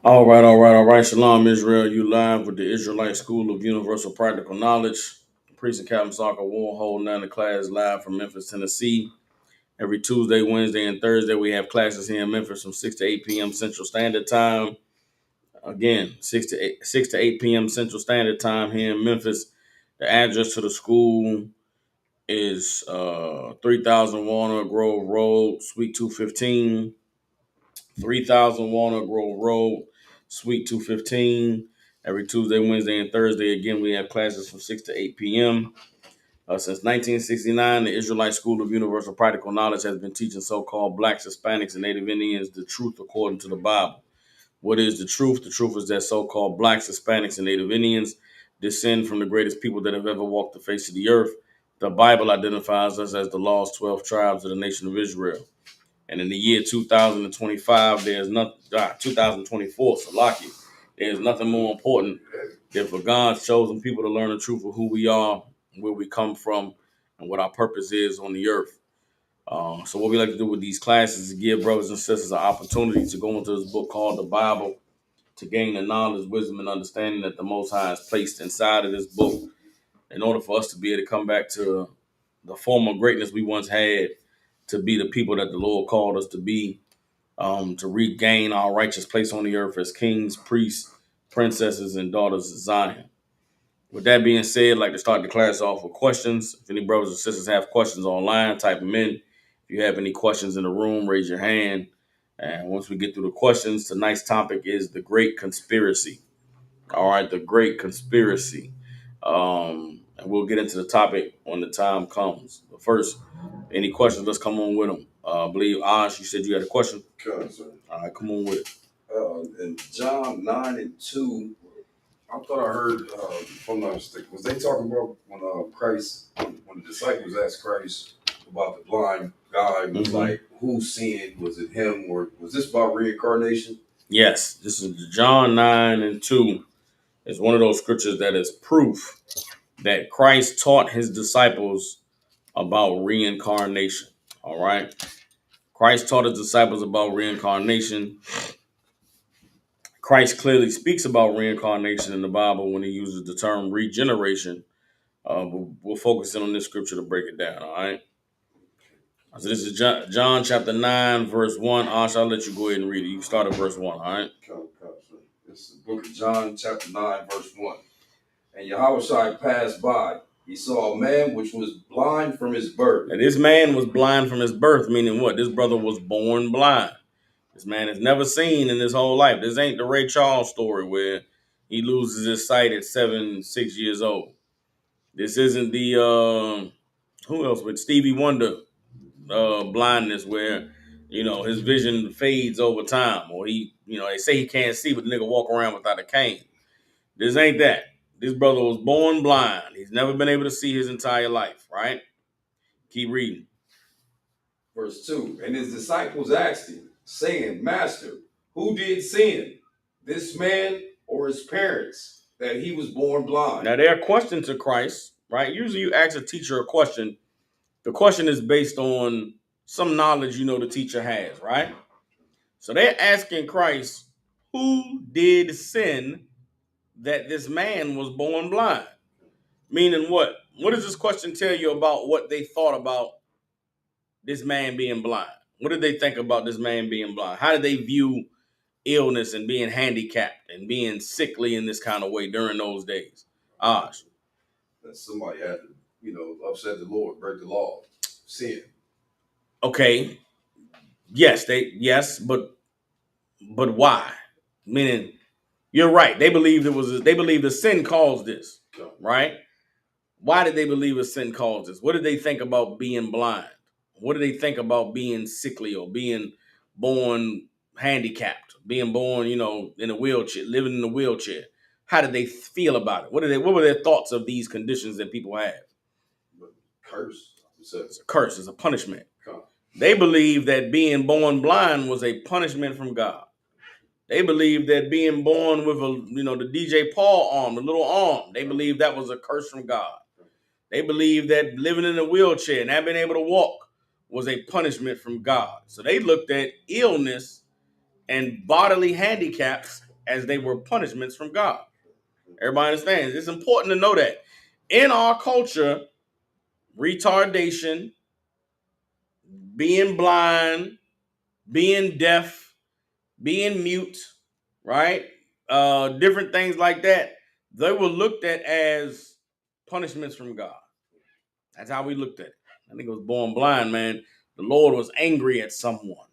All right. Shalom, Israel. You live with the Israelite School of Universal Practical Knowledge. Priest and Captain Soccer Warhol, 9 class live from Memphis, Tennessee. Every Tuesday, Wednesday, and Thursday, we have classes here in Memphis from 6 to 8 p.m. Central Standard Time. Again, 6 to 8 p.m. Central Standard Time here in Memphis. The address to the school is 3000 Walnut Grove Road, Suite 215. 3000 Walnut Grove Road, Suite 215. Every Tuesday, Wednesday, and Thursday. Again, we have classes from 6 to 8 p.m. Since 1969, the Israelite School of Universal Practical Knowledge has been teaching so-called Blacks, Hispanics, and Native Indians the truth according to the Bible. What is the truth? The truth is that so-called Blacks, Hispanics, and Native Indians descend from the greatest people that have ever walked the face of the earth. The Bible identifies us as the lost 12 tribes of the nation of Israel. And in the year 2025, there's not 2024, Salaki, there's nothing more important than for God's chosen people to learn the truth of who we are, where we come from, and what our purpose is on the earth. So what we like to do with these classes is give brothers and sisters an opportunity to go into this book called the Bible, to gain the knowledge, wisdom, and understanding that the Most High has placed inside of this book in order for us to be able to come back to the former greatness we once had, to be the people that the Lord called us to be, to regain our righteous place on the earth as kings, priests, princesses, and daughters of Zion. With that being said, I'd like to start the class off with questions. If any brothers and sisters have questions online, type them in. If you have any questions in the room, raise your hand. And once we get through the questions, tonight's topic is the Great Conspiracy. All right, the Great Conspiracy. And we'll get into the topic when the time comes. But first, any questions? Let's come on with them. I believe, Ash, you said you had a question? Okay, sir. All right, come on with it. In John 9 and 2, I thought I heard, if I'm not mistaken, was they talking about when when the disciples asked Christ about the blind guy, was like, who sinned? Was it him, or was this about reincarnation? Yes, this is John 9 and 2. It's one of those scriptures that is proof that Christ taught his disciples about reincarnation. All right. Christ taught his disciples about reincarnation. Christ clearly speaks about reincarnation in the Bible when he uses the term regeneration. We'll focus in on this scripture to break it down. All right. So this is John chapter 9, verse 1. Ash, I'll let you go ahead and read it. You can start at verse 1. All right. This is the book of John, chapter 9, verse 1. And Yahushua passed by. He saw a man which was blind from his birth. And this man was blind from his birth, meaning what? This brother was born blind. This man has never seen in his whole life. This ain't the Ray Charles story where he loses his sight at 6 years old. This isn't the who else with Stevie Wonder blindness where his vision fades over time, or they say he can't see, but the nigga walk around without a cane. This ain't that. This brother was born blind. He's never been able to see his entire life. Right? Keep reading. Verse 2, and his disciples asked him, saying, Master, who did sin, this man or his parents, that he was born blind? Now, their question to Christ, right? Usually you ask a teacher a question. The question is based on some knowledge the teacher has, right? So they're asking Christ, who did sin that this man was born blind? Meaning what? What does this question tell you about what they thought about this man being blind? What did they think about this man being blind? How did they view illness and being handicapped and being sickly in this kind of way during those days? Osh. That somebody had to, upset the Lord, break the law, sin. Okay. Yes, but why? Meaning, you're right. They believed the sin caused this, right? Why did they believe a sin caused this? What did they think about being blind? What did they think about being sickly or being born handicapped, being born, in a wheelchair, living in a wheelchair? How did they feel about it? What were their thoughts of these conditions that people have? Curse. It's a curse. It's a punishment. They believed that being born blind was a punishment from God. They believed that being born with the DJ Paul arm, the little arm, they believed that was a curse from God. They believed that living in a wheelchair and not being able to walk was a punishment from God. So they looked at illness and bodily handicaps as they were punishments from God. Everybody understands. It's important to know that in our culture, retardation, being blind, being deaf, being mute, right? Different things like that, they were looked at as punishments from God. That's how we looked at it. I think it was born blind, man. The Lord was angry at someone.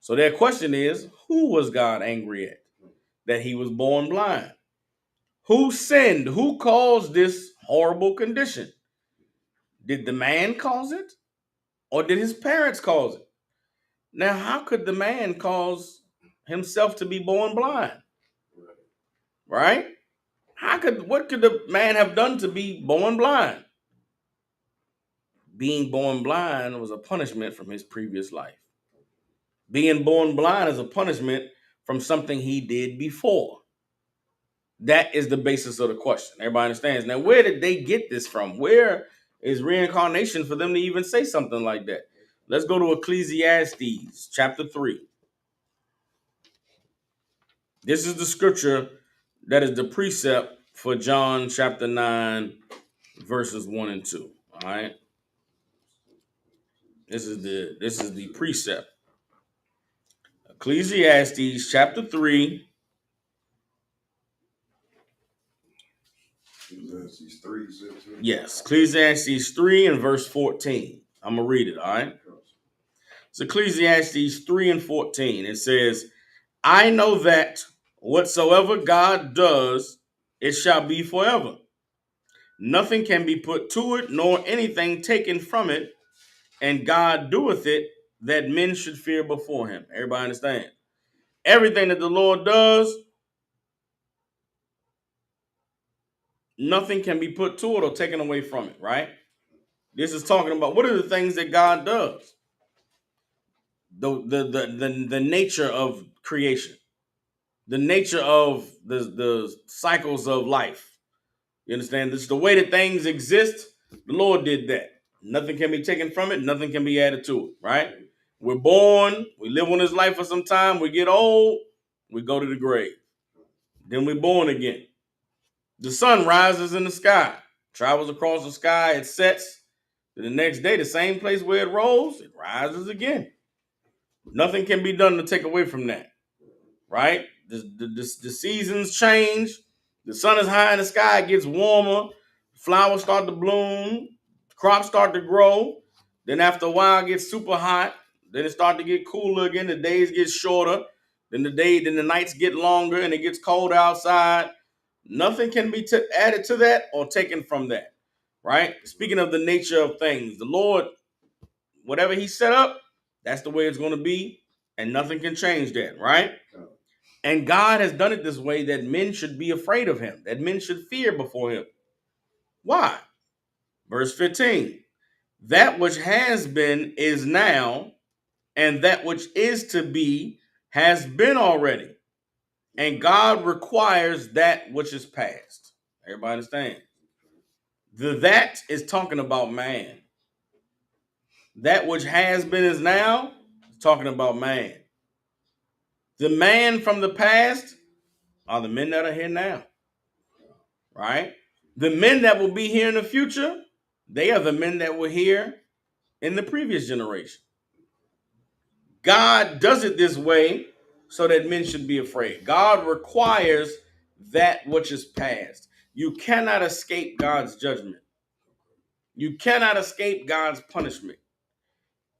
So their question is, who was God angry at? That he was born blind. Who sinned? Who caused this horrible condition? Did the man cause it? Or did his parents cause it? Now, how could the man cause himself to be born blind? Right? What could the man have done to be born blind? Being born blind was a punishment from his previous life. Being born blind is a punishment from something he did before. That is the basis of the question. Everybody understands. Now, where did they get this from? Where is reincarnation for them to even say something like that? Let's go to Ecclesiastes chapter 3. This is the scripture that is the precept for John chapter 9, verses 1 and 2. All right. This is the precept. Ecclesiastes chapter 3. Ecclesiastes 3, Yes, Ecclesiastes 3 and verse 14. I'm going to read it, all right? It's Ecclesiastes 3 and 14. It says, I know that whatsoever God does, it shall be forever. Nothing can be put to it, nor anything taken from it, and God doeth it that men should fear before him. Everybody understand? Everything that the Lord does, nothing can be put to it or taken away from it, right? This is talking about what are the things that God does? The nature of creation, the nature of the cycles of life. You understand? This is the way that things exist. The Lord did that. Nothing can be taken from it. Nothing can be added to it. Right? We're born. We live on this life for some time. We get old. We go to the grave. Then we're born again. The sun rises in the sky, travels across the sky. It sets. The next day, the same place where it rose, it rises again. Nothing can be done to take away from that. Right? The seasons change. The sun is high in the sky, it gets warmer, flowers start to bloom, crops start to grow. Then after a while, it gets super hot. Then it starts to get cooler again. The days get shorter. Then the nights get longer, and it gets cold outside. Nothing can be added to that or taken from that. Right? Speaking of the nature of things, the Lord, whatever He set up, that's the way it's going to be, and nothing can change that. Right? And God has done it this way that men should be afraid of him, that men should fear before him. Why? Verse 15. That which has been is now, and that which is to be has been already. And God requires that which is past. Everybody understand? That is talking about man. That which has been is now, is talking about man. The man from the past are the men that are here now. Right? The men that will be here in the future, they are the men that were here in the previous generation. God does it this way so that men should be afraid. God requires that which is past. You cannot escape God's judgment. You cannot escape God's punishment.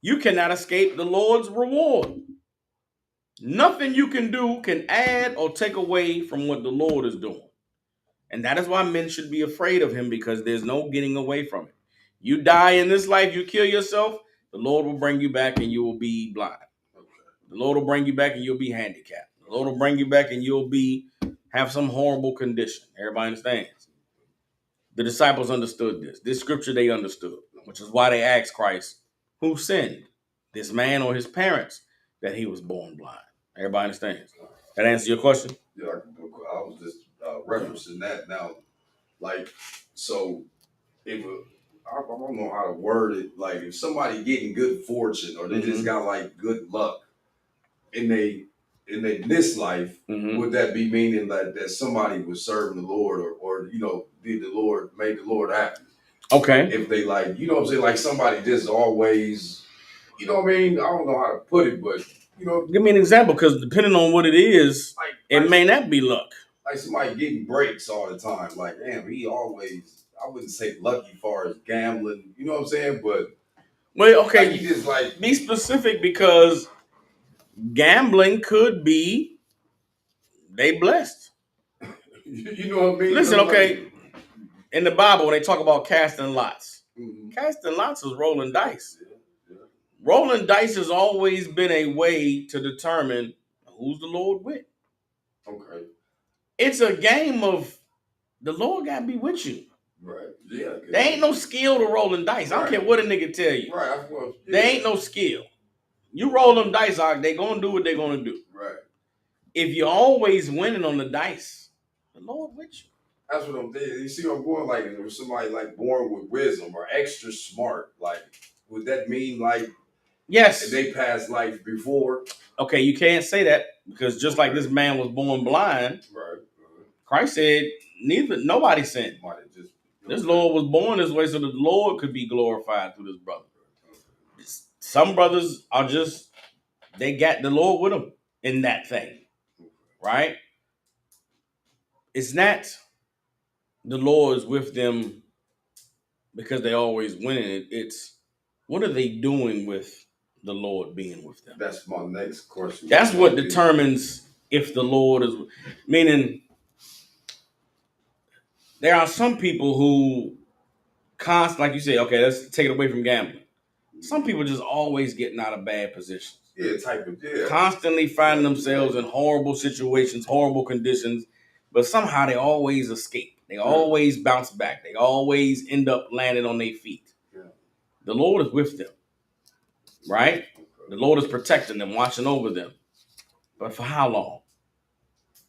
You cannot escape the Lord's reward. Nothing you can do can add or take away from what the Lord is doing. And that is why men should be afraid of him, because there's no getting away from it. You die in this life, you kill yourself, the Lord will bring you back and you will be blind. The Lord will bring you back and you'll be handicapped. The Lord will bring you back and you'll have some horrible condition. Everybody understands. The disciples understood this. This scripture they understood, which is why they asked Christ, who sinned, this man or his parents, that he was born blind? Everybody understands. That answer your question? Yeah, I was just referencing that now. Like, so if I don't know how to word it. Like, if somebody getting good fortune or they just got like good luck, and in this life, Mm-hmm. would that be meaning that somebody was serving the Lord, or did the Lord made the Lord happy? Okay. If they like, you know what I'm saying, like somebody just always, you know what I mean? I don't know how to put it, but Give me an example, because depending on what it is, it may not be luck. Like somebody getting breaks all the time. Like, damn, he always, I wouldn't say lucky far as gambling, you know what I'm saying? But Well, okay, like he just like be specific, because gambling could be they blessed. you know what I mean? Listen, Though, like, okay, in the Bible when they talk about casting lots, mm-hmm. casting lots is rolling dice. Yeah, yeah. Rolling dice has always been a way to determine who's the Lord with. Okay. It's a game of the Lord gotta be with you. Right. Yeah. There ain't no skill to rolling dice. I don't care what a nigga tell you. Right. Well, yeah. There ain't no skill. You roll them dice out, they gonna do what they gonna do. Right. If you're always winning on the dice, the Lord with you. That's what I'm saying. You see what I'm going, like, if there was somebody like born with wisdom or extra smart, like, would that mean like Yes. they passed life before? Okay, you can't say that, because just like this man was born blind, right. Christ said nobody sinned. This Lord was born this way so that the Lord could be glorified through this brother. Some brothers are just, they got the Lord with them in that thing, right? It's not the Lord is with them because they always winning. It's what are they doing with the Lord being with them? That's my next question. That's what determines if the Lord is, meaning there are some people who like you say, okay, let's take it away from gambling. Some people just always getting out of bad positions. Yeah, constantly finding themselves in horrible situations, horrible conditions, but somehow they always escape. They always bounce back. They always end up landing on their feet. Yeah. The Lord is with them, right? Okay. The Lord is protecting them, watching over them. But for how long?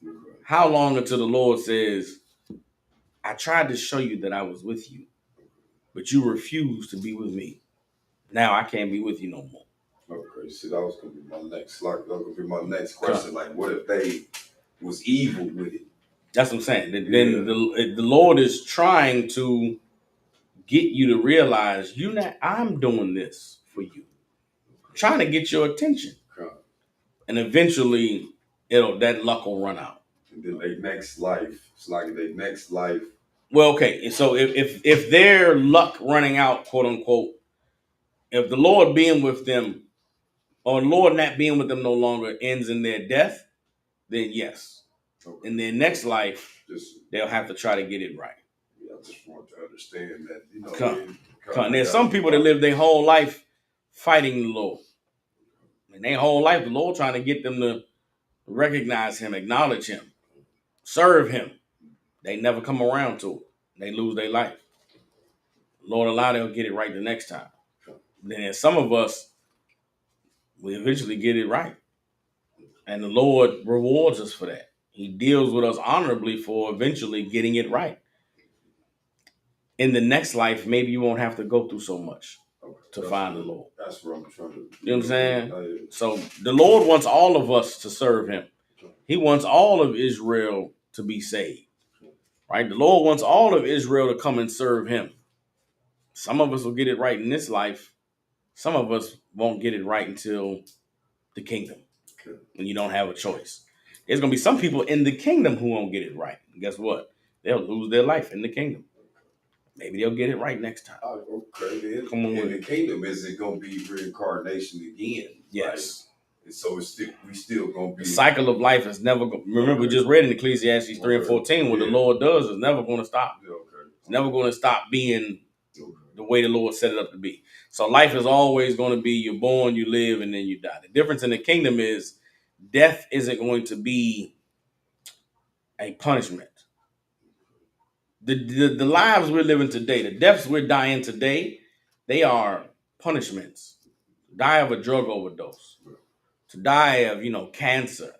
Okay. How long until the Lord says, I tried to show you that I was with you, but you refused to be with me. Now I can't be with you no more. Okay, see, that was gonna be my next, like, that was gonna be my next question. Like, what if they was evil with it? That's what I'm saying. Then the Lord is trying to get you to realize I'm doing this for you. I'm trying to get your attention. And eventually that luck will run out. And then their next life, it's like their next life. Well, okay. And so if their luck running out, quote unquote, if the Lord being with them or Lord not being with them no longer ends in their death, then yes. Okay. In their next life, they'll have to try to get it right. Yeah, I just want to understand that, There's some people that live their whole life fighting the Lord. And their whole life, the Lord trying to get them to recognize him, acknowledge him, serve him. They never come around to it. They lose their life. Lord allow they'll get it right the next time. Then some of us, we eventually get it right. And the Lord rewards us for that. He deals with us honorably for eventually getting it right. In the next life, maybe you won't have to go through so much to find the Lord. That's what I'm trying to. You know what I'm saying? So the Lord wants all of us to serve him. He wants all of Israel to be saved. Right? The Lord wants all of Israel to come and serve him. Some of us will get it right in this life. Some of us won't get it right until the kingdom. When you don't have a choice. There's going to be some people in the kingdom who won't get it right. And guess what? They'll lose their life in the kingdom. Maybe they'll get it right next time. Okay, then. Come on. In the kingdom, is it going to be reincarnation again? Yes. Right? And so we still going to be. The cycle of life is never going to. Remember, we just read in Ecclesiastes 3 and 14, what the Lord does is never going to stop. It's never going to stop being the way the Lord set it up to be. So life is always going to be you're born, you live, and then you die. The difference in the kingdom is death isn't going to be a punishment. The lives we're living today, the deaths we're dying today, they are punishments. To die of a drug overdose, to die of, cancer,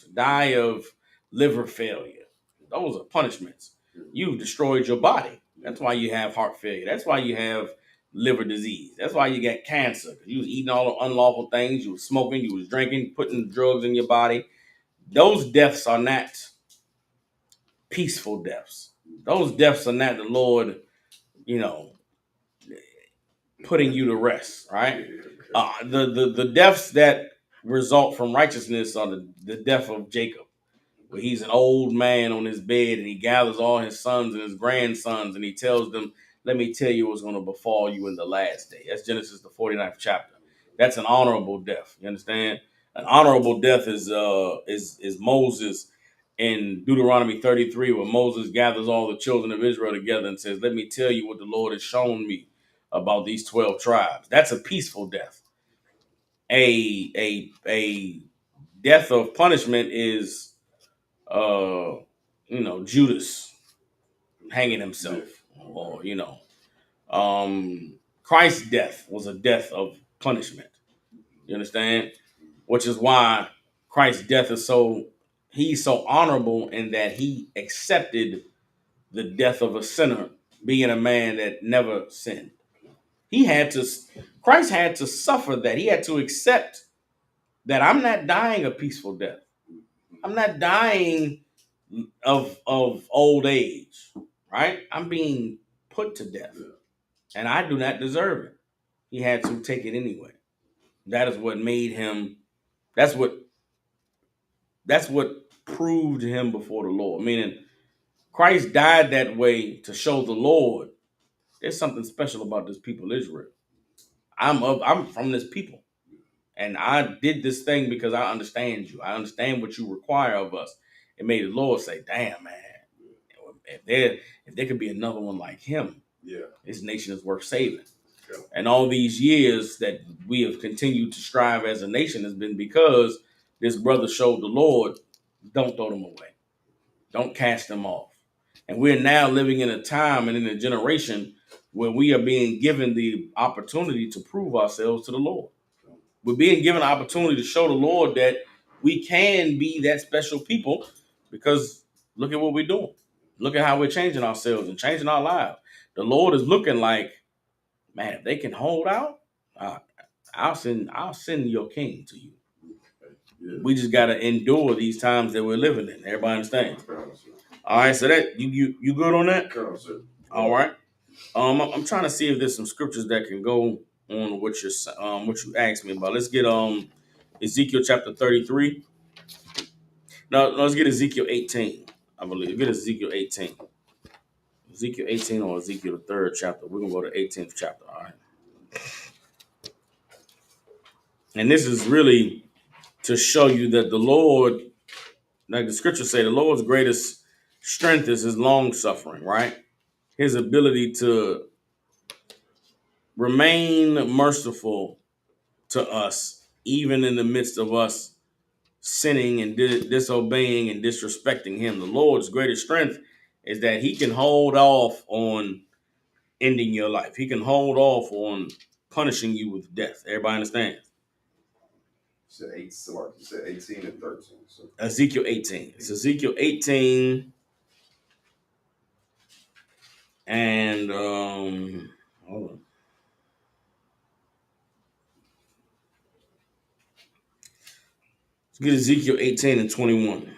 to die of liver failure. Those are punishments. You've destroyed your body. That's why you have heart failure. That's why you have liver disease. That's why you got cancer. You was eating all the unlawful things. You was smoking. You was drinking, putting drugs in your body. Those deaths are not peaceful deaths. Those deaths are not the Lord, you know, putting you to rest, right? The deaths that result from righteousness are the death of Jacob, where he's an old man on his bed and he gathers all his sons and his grandsons and he tells them, let me tell you what's going to befall you in the last day. That's Genesis the 49th chapter. That's an honorable death. You understand? An honorable death is Moses in Deuteronomy 33, where Moses gathers all the children of Israel together and says, let me tell you what the Lord has shown me about these 12 tribes. That's a peaceful death. A death of punishment is Judas hanging himself, or Christ's death was a death of punishment. You understand? Which is why Christ's death is he's so honorable in that he accepted the death of a sinner, being a man that never sinned. He had to, Christ had to suffer that. He had to accept that I'm not dying a peaceful death. I'm not dying of old age, right? I'm being put to death, and I do not deserve it. He had to take it anyway. That is what made him. That's what. That's what proved him before the Lord. Meaning, Christ died that way to show the Lord there's something special about this people, Israel. I'm from this people, and I did this thing because I understand you. I understand what you require of us. It made the Lord say, "Damn, man, if there could be another one like him, this nation is worth saving." Yeah. And all these years that we have continued to strive as a nation has been because this brother showed the Lord, don't throw them away. Don't cast them off. And we're now living in a time and in a generation where we are being given the opportunity to prove ourselves to the Lord. We're being given an opportunity to show the Lord that we can be that special people, because look at what we're doing. Look at how we're changing ourselves and changing our lives. The Lord is looking like, man, if they can hold out, uh, I'll send your king to you. We just gotta endure these times that we're living in. Everybody understands? All right, so that you good on that? All right. I'm trying to see if there's some scriptures that can go on what you asked me about. Let's get Ezekiel chapter 33. No, let's get Ezekiel 18. I believe get Ezekiel 18. Ezekiel 18 or Ezekiel the third chapter. We're gonna go to 18th chapter. All right. And this is really to show you that the Lord, like the scriptures say, the Lord's greatest strength is his long suffering, right? His ability to remain merciful to us, even in the midst of us sinning and disobeying and disrespecting him. The Lord's greatest strength is that he can hold off on ending your life. He can hold off on punishing you with death. Everybody understands? You said 18 and 13. So. Ezekiel 18. It's Ezekiel 18 and hold on. Let's get Ezekiel 18 and 21.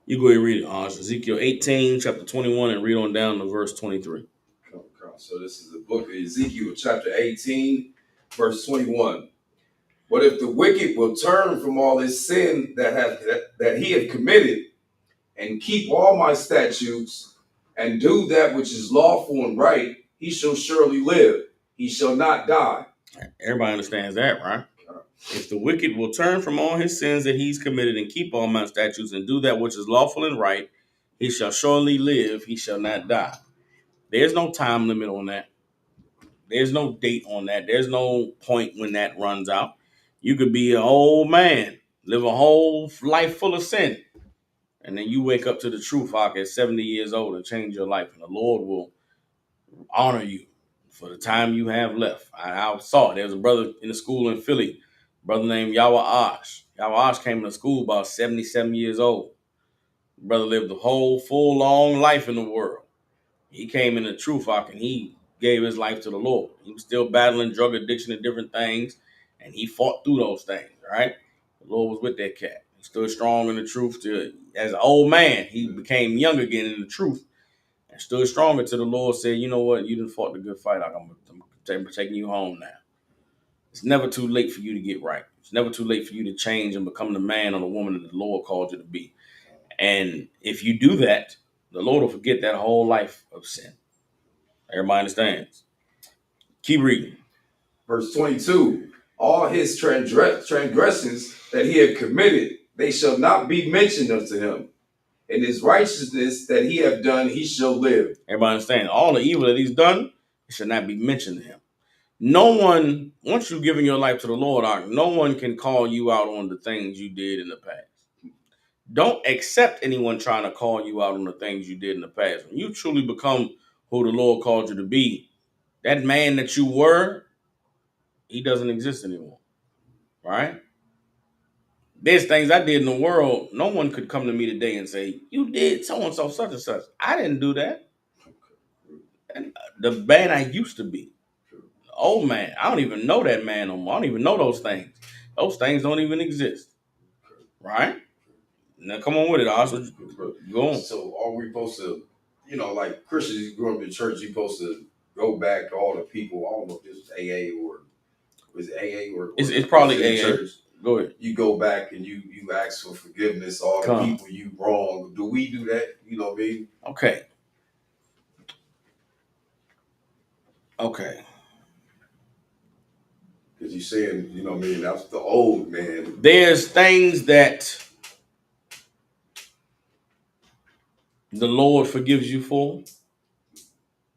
You go ahead and read it, Oz. Ezekiel 18, chapter 21, and read on down to verse 23. So this is the book of Ezekiel, chapter 18, verse 21. But if the wicked will turn from all his sin that he had committed, and keep all my statutes, and do that which is lawful and right, he shall surely live. He shall not die. Everybody understands that, right? If the wicked will turn from all his sins that he's committed and keep all my statutes and do that which is lawful and right, he shall surely live, he shall not die. There's no time limit on that. There's no date on that. There's no point when that runs out. You could be an old man, live a whole life full of sin, and then you wake up to the truth at 70 years old and change your life, and the Lord will honor you for the time you have left. I saw it. There was a brother in the school in Philly Brother named Yawa Ash came to school about 77 years old. Brother lived a whole full long life in the world. He came in the truth, and he gave his life to the Lord. He was still battling drug addiction and different things, and he fought through those things, right? The Lord was with that cat. He stood strong in the truth. As an old man, he became young again in the truth and stood stronger till the Lord said, you know what, you done fought the good fight. I'm taking you home now. It's never too late for you to get right. It's never too late for you to change and become the man or the woman that the Lord called you to be. And if you do that, the Lord will forget that whole life of sin. Everybody understands. Keep reading. Verse 22, all his transgressions that he had committed, they shall not be mentioned unto him. And his righteousness that he have done, he shall live. Everybody understand. All the evil that he's done, it should not be mentioned to him. No one, once you've given your life to the Lord, no one can call you out on the things you did in the past. Don't accept anyone trying to call you out on the things you did in the past. When you truly become who the Lord called you to be, that man that you were, he doesn't exist anymore. Right? There's things I did in the world. No one could come to me today and say, you did so and so, such and such. I didn't do that. And the man I used to be, the old man, I don't even know that man no more. I don't even know those things. Those things don't even exist. Right? Now come on with it, Oscar. Go on. So are we supposed to, like Christians, you grew up in church, you're supposed to go back to all the people, I don't know if this was AA or was it AA or it's probably AA. Church. Go ahead. You go back and you ask for forgiveness, all the people you wrong. Do we do that? You know what I mean? Okay. Because you're saying, you know what I mean, that's the old man. There's things that the Lord forgives you for,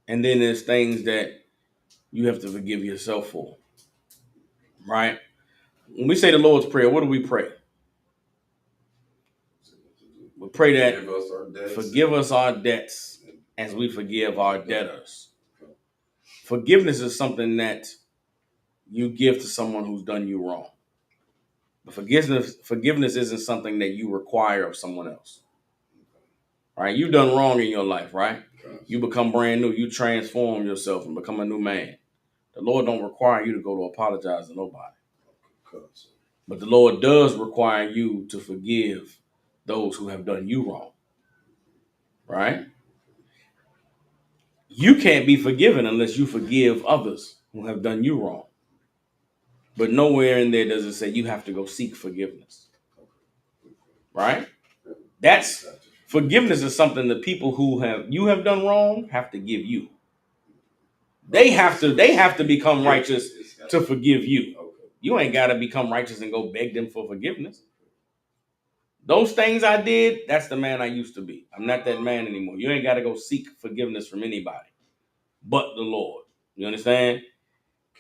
and then there's things that you have to forgive yourself for. Right? When we say the Lord's Prayer, what do we pray? We pray that forgive us our debts as we forgive our debtors. Forgiveness is something that you give to someone who's done you wrong. But forgiveness isn't something that you require of someone else. Right? You've done wrong in your life, right? You become brand new. You transform yourself and become a new man. The Lord don't require you to go to apologize to nobody. But the Lord does require you to forgive those who have done you wrong. Right? You can't be forgiven unless you forgive others who have done you wrong. But nowhere in there does it say you have to go seek forgiveness. Right? That's forgiveness is something the people who you have done wrong have to give you. They have to become righteous to forgive you. You ain't got to become righteous and go beg them for forgiveness. Those things I did, that's the man I used to be. I'm not that man anymore. You ain't got to go seek forgiveness from anybody but the Lord. You understand?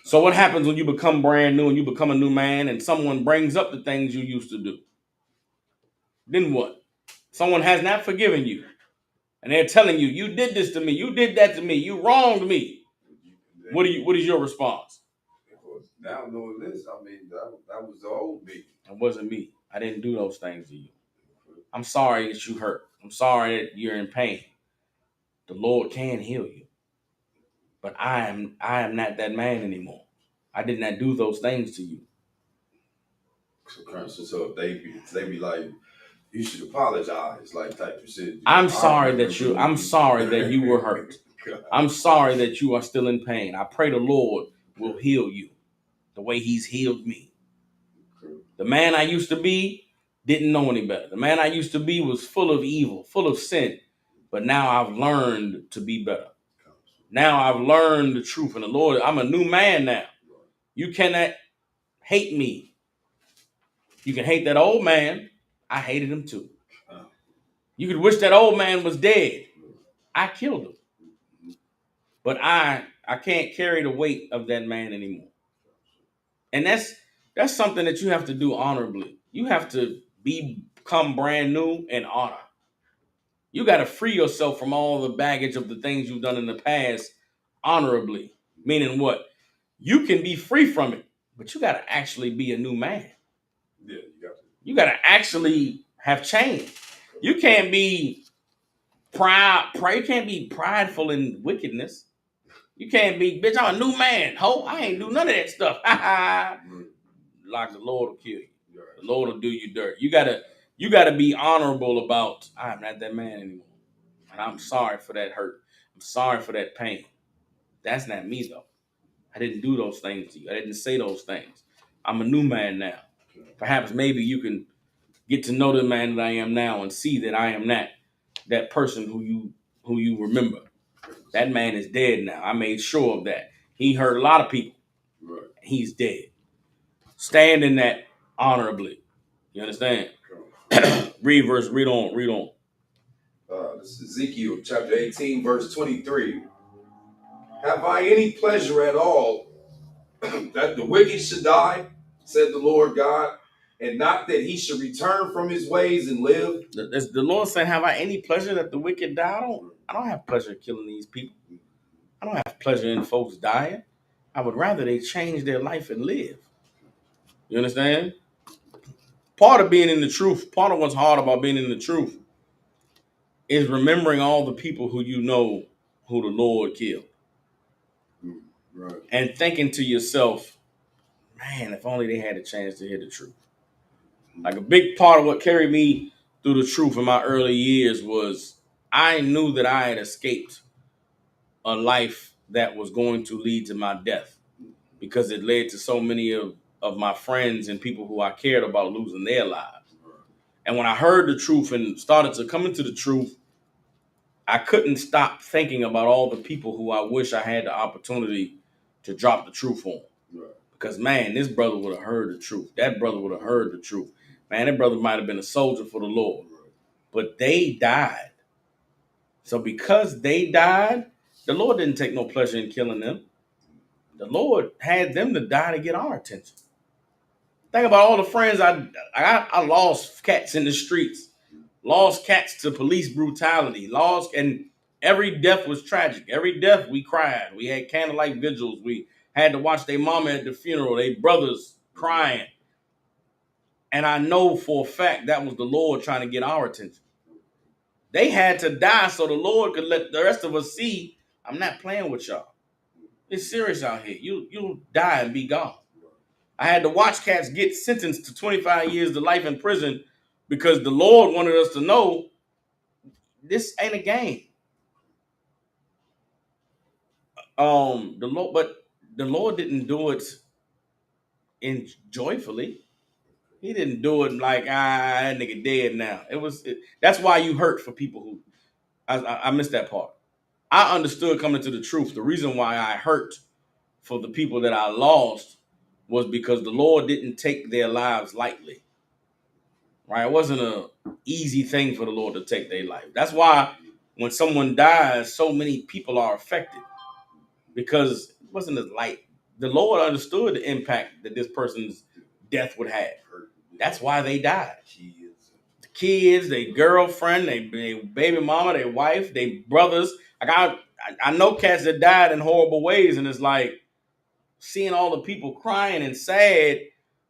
So what happens when you become brand new and you become a new man and someone brings up the things you used to do? Then what? Someone has not forgiven you. And they're telling you, you did this to me, you did that to me, you wronged me. What is your response? Now knowing this, I mean, that was the old me. It wasn't me. I didn't do those things to you. I'm sorry that you hurt. I'm sorry that you're in pain. The Lord can heal you. But I am not that man anymore. I did not do those things to you. So they be like, you should apologize, like type of shit. I'm sorry that you were hurt. I'm sorry that you are still in pain. I pray the Lord will heal you the way he's healed me. The man I used to be didn't know any better. The man I used to be was full of evil, full of sin. But now I've learned to be better. Now I've learned the truth. And the Lord, I'm a new man now. You cannot hate me. You can hate that old man. I hated him too. You could wish that old man was dead. I killed him. But I can't carry the weight of that man anymore. And that's something that you have to do honorably. You have to become brand new in honor. You got to free yourself from all the baggage of the things you've done in the past honorably. Meaning what? You can be free from it, but you got to actually be a new man. Yeah, you got to. You got to actually have changed. You can't be proud. You can't be prideful in wickedness. You can't be, bitch, I'm a new man. Ho, I ain't do none of that stuff. Like the Lord will kill you. The Lord will do you dirt. You gotta be honorable about I'm not that man anymore. And I'm sorry for that hurt. I'm sorry for that pain. That's not me though. I didn't do those things to you. I didn't say those things. I'm a new man now. Perhaps maybe you can get to know the man that I am now and see that I am not that person who you remember. That man is dead now. I made sure of that. He hurt a lot of people. Right. He's dead. Stand in that honorably. You understand? Read verse. Read on. Read on. This is Ezekiel chapter 18, verse 23. Have I any pleasure at all that the wicked should die, said the Lord God, and not that he should return from his ways and live? The Lord saying, "Have I any pleasure that the wicked die?" I don't have pleasure in killing these people. I don't have pleasure in folks dying. I would rather they change their life and live. You understand? Part of being in the truth, part of what's hard about being in the truth is remembering all the people who you know who the Lord killed. Right. And thinking to yourself, man, if only they had a chance to hear the truth. Like a big part of what carried me through the truth in my early years was I knew that I had escaped a life that was going to lead to my death because it led to so many of my friends and people who I cared about losing their lives. And when I heard the truth and started to come into the truth, I couldn't stop thinking about all the people who I wish I had the opportunity to drop the truth on. Right. Because, man, this brother would have heard the truth. That brother would have heard the truth. Man, that brother might have been a soldier for the Lord. But they died. So because they died, the Lord didn't take no pleasure in killing them. The Lord had them to die to get our attention. Think about all the friends I lost cats in the streets, lost cats to police brutality, lost, and every death was tragic. Every death we cried. We had candlelight vigils. We had to watch their mama at the funeral, their brothers crying. And I know for a fact that was the Lord trying to get our attention. They had to die so the Lord could let the rest of us see I'm not playing with y'all. It's serious out here. You'll die and be gone. I had to watch cats get sentenced to 25 years to life in prison because the Lord wanted us to know this ain't a game. But the Lord didn't do it in joyfully. He didn't do it like that nigga dead now. That's why you hurt for people who I missed that part. I understood coming to the truth. The reason why I hurt for the people that I lost was because the Lord didn't take their lives lightly. Right? It wasn't a easy thing for the Lord to take their life. That's why when someone dies, so many people are affected because it wasn't as light. The Lord understood the impact that this person's death would have. That's why they died. The kids, their girlfriend, their baby mama, their wife, their brothers. Like I know cats that died in horrible ways, and it's like seeing all the people crying and sad.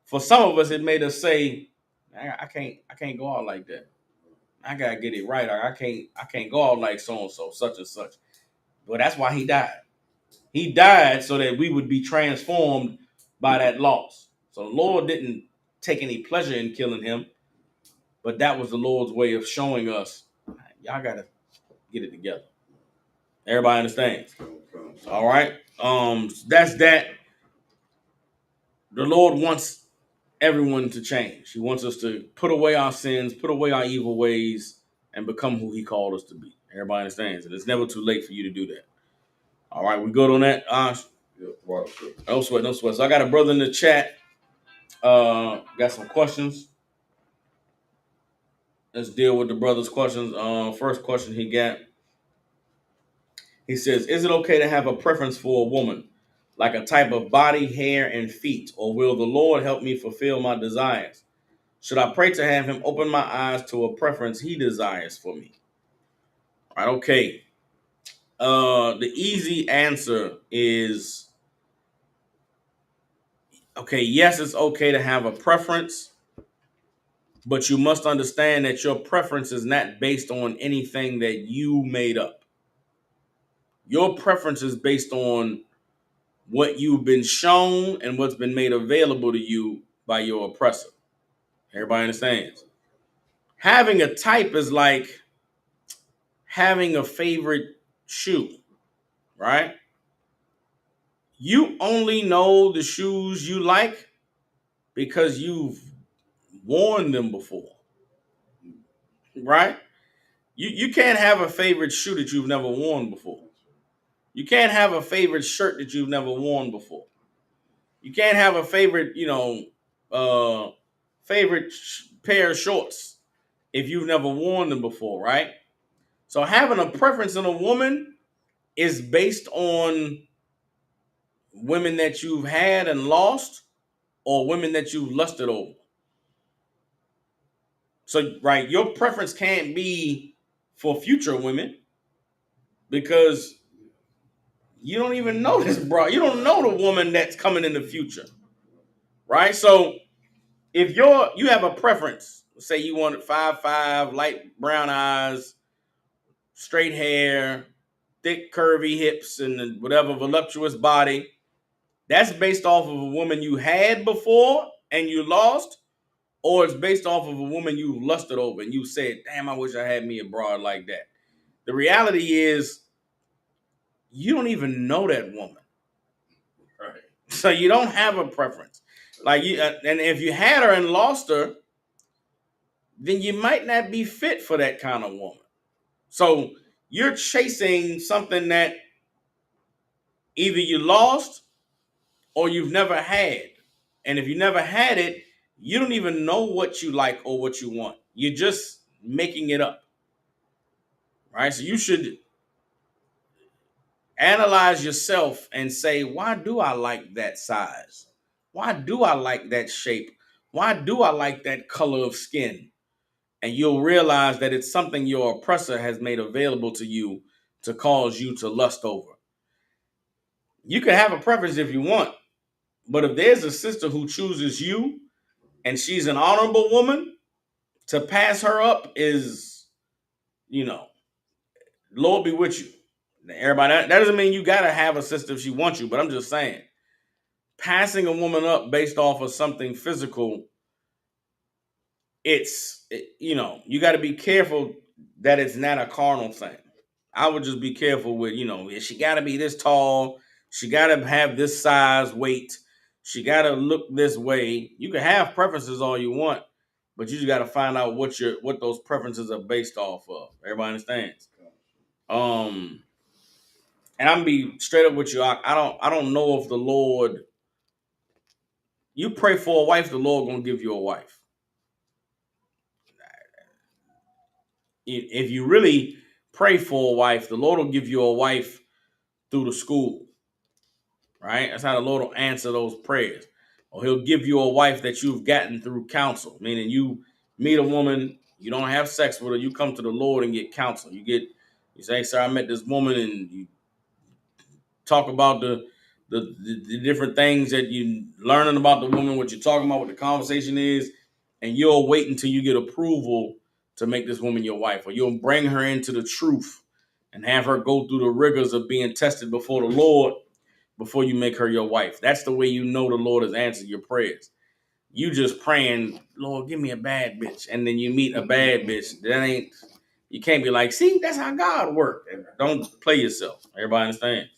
For some of us, it made us say, I can't go out like that. I gotta get it right. I can't go out like so and so, such and such. But that's why he died. He died so that we would be transformed by that loss. So the Lord didn't take any pleasure in killing him, but that was the Lord's way of showing us, y'all gotta get it together. Everybody understands. All right. That's that. The Lord wants everyone to change. He wants us to put away our sins, put away our evil ways, and become who he called us to be. Everybody understands. And it's never too late for you to do that. All right, we good on that? Yeah, wow. No sweat, no sweat. So I got a brother in the chat. Got some questions. Let's deal with the brother's questions. First question he got. He says, is it okay to have a preference for a woman? Like a type of body, hair, and feet? Or will the Lord help me fulfill my desires? Should I pray to have him open my eyes to a preference he desires for me? All right, okay. The easy answer is Okay, yes, it's okay to have a preference, but you must understand that your preference is not based on anything that you made up. Your preference is based on what you've been shown and what's been made available to you by your oppressor. Everybody understands? Having a type is like having a favorite shoe, right? You only know the shoes you like because you've worn them before, right? You can't have a favorite shoe that you've never worn before. You can't have a favorite shirt that you've never worn before. You can't have a favorite, uh, favorite pair of shorts if you've never worn them before, right? So having a preference in a woman is based on women that you've had and lost or women that you've lusted over. So, right, your preference can't be for future women because you don't even know this, bro. You don't know the woman that's coming in the future, right? So, if you have a preference, say you wanted 5'5", light brown eyes, straight hair, thick curvy hips, and whatever voluptuous body, that's based off of a woman you had before and you lost, or it's based off of a woman you lusted over and you said, "Damn, I wish I had me a broad like that." The reality is, you don't even know that woman, Right. so you don't have a preference. Like you, and if you had her and lost her, then you might not be fit for that kind of woman. So you're chasing something that either you lost or you've never had. And if you never had it, you don't even know what you like or what you want. You're just making it up, right? So you should analyze yourself and say, why do I like that size? Why do I like that shape? Why do I like that color of skin? And you'll realize that it's something your oppressor has made available to you to cause you to lust over. You can have a preference if you want, but if there's a sister who chooses you and she's an honorable woman, to pass her up is, you know, Lord be with you. Everybody, that doesn't mean you gotta have a sister if she wants you, but I'm just saying, passing a woman up based off of something physical, you got to be careful that it's not a carnal thing. I would just be careful with, she got to be this tall, she got to have this size, weight, she got to look this way. You can have preferences all you want, but you just got to find out what those preferences are based off of. Everybody understands. Um, and I'm gonna be straight up with you. I don't know if the Lord. You pray for a wife, the Lord gonna give you a wife. If you really pray for a wife, the Lord will give you a wife through the school, right? That's how the Lord will answer those prayers. Or he'll give you a wife that you've gotten through counsel, meaning you meet a woman, you don't have sex with her, you come to the Lord and get counsel. You say, "Sir, I met this woman," and you talk about the different things that you learning about the woman, what you're talking about, what the conversation is, and you'll wait until you get approval to make this woman your wife, or you'll bring her into the truth and have her go through the rigors of being tested before the Lord before you make her your wife. That's the way you know the Lord has answered your prayers. You just praying, "Lord, give me a bad bitch," and then you meet a bad bitch. That ain't. You can't be like, "See, that's how God works." Don't play yourself. Everybody understand?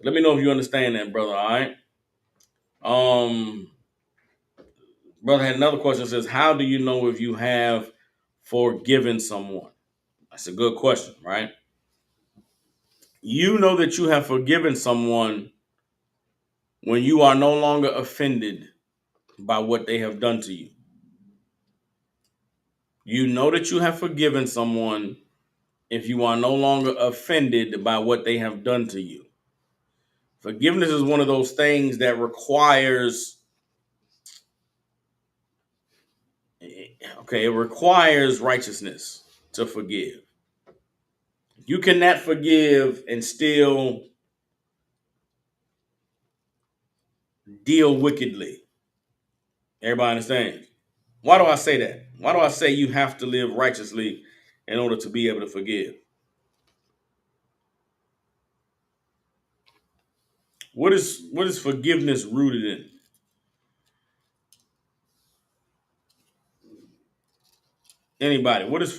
Let me know if you understand that, brother. All right. Um, brother had another question. That says, "How do you know if you have forgiven someone?" That's a good question, right? You know that you have forgiven someone when you are no longer offended by what they have done to you. You know that you have forgiven someone if you are no longer offended by what they have done to you. Forgiveness is one of those things that it requires righteousness to forgive. You cannot forgive and still deal wickedly. Everybody understands? Why do I say that? Why do I say you have to live righteously in order to be able to forgive? What is forgiveness rooted in? Anybody? What is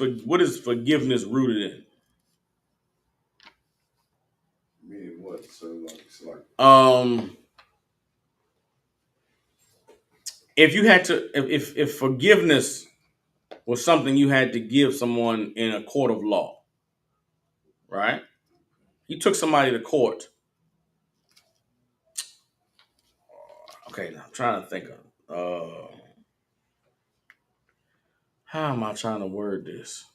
forgiveness rooted in? Meaning what? So like it's like If you had to, if forgiveness was something you had to give someone in a court of law, right? You took somebody to court. Okay, now I'm trying to think of how am I trying to word this?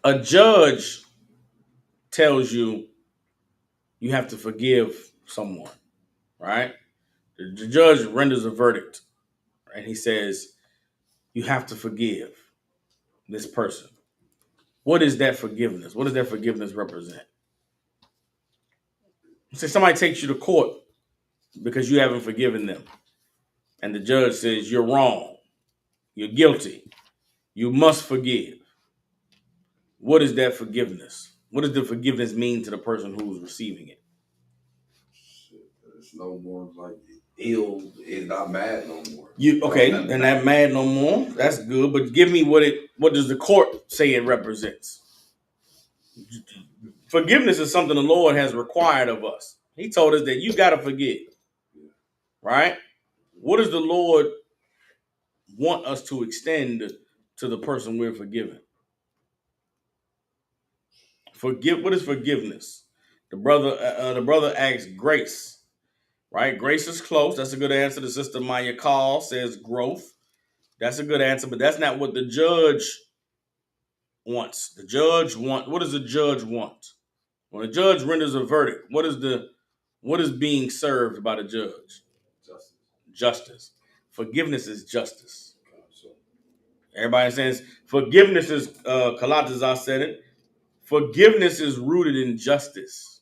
A judge tells you you have to forgive someone, right? The judge renders a verdict, and he says you have to forgive this person. What is that forgiveness? What does that forgiveness represent? Say somebody takes you to court because you haven't forgiven them, and the judge says you're wrong, you're guilty, you must forgive. What is that forgiveness? What does the forgiveness mean to the person who's receiving it? shit, it's no more like ill. It's not mad no more. You Like okay? nothing And that mad no more. That's good. But give me what does the court say it represents? Forgiveness is something the Lord has required of us. He told us that you got to forgive, right? What does the Lord want us to extend to the person we're forgiving? Forgive. What is forgiveness? The brother asks grace, right? Grace is close. That's a good answer. The sister Maya Call says growth. That's a good answer, but that's not what the judge wants. The judge want. What does the judge want? When a judge renders a verdict, what is being served by the judge? justice. Justice. Forgiveness is justice. So Everybody says forgiveness is. Kalatazar said it. Forgiveness is rooted in justice.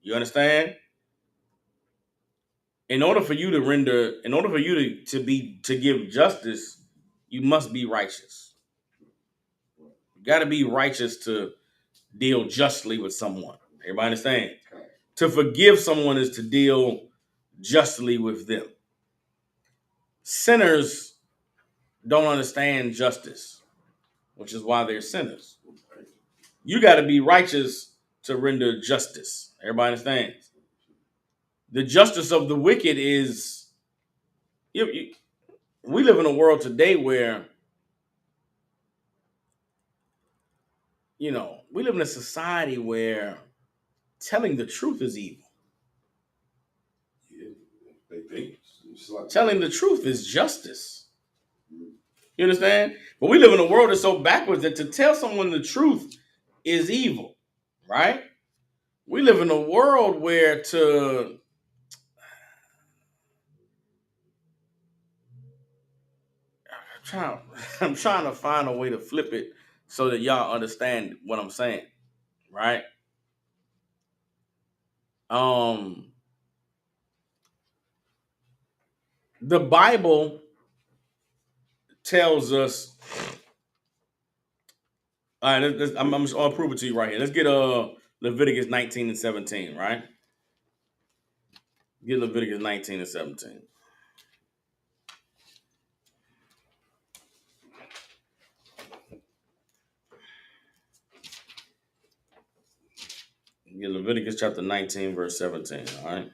You understand? In order for you to give justice, you must be righteous. You got to be righteous to deal justly with someone. Everybody understand? To forgive someone is to deal justly with them. Sinners don't understand justice, which is why they're sinners. You got to be righteous to render justice. Everybody understands? The justice of the wicked is we live in a world today where we live in a society where telling the truth is evil. yeah, they think it's like Telling the truth is justice. You understand? But we live in a world that's so backwards that to tell someone the truth is evil, right? We live in a world where I'm trying, I'm trying to find a way to flip it so that y'all understand what I'm saying, right? Um, the Bible tells us. All right, I'm just gonna prove it to you right here. Let's get Leviticus 19 and 17, right? Get Leviticus 19 and 17. Get Leviticus chapter 19, verse 17, all right?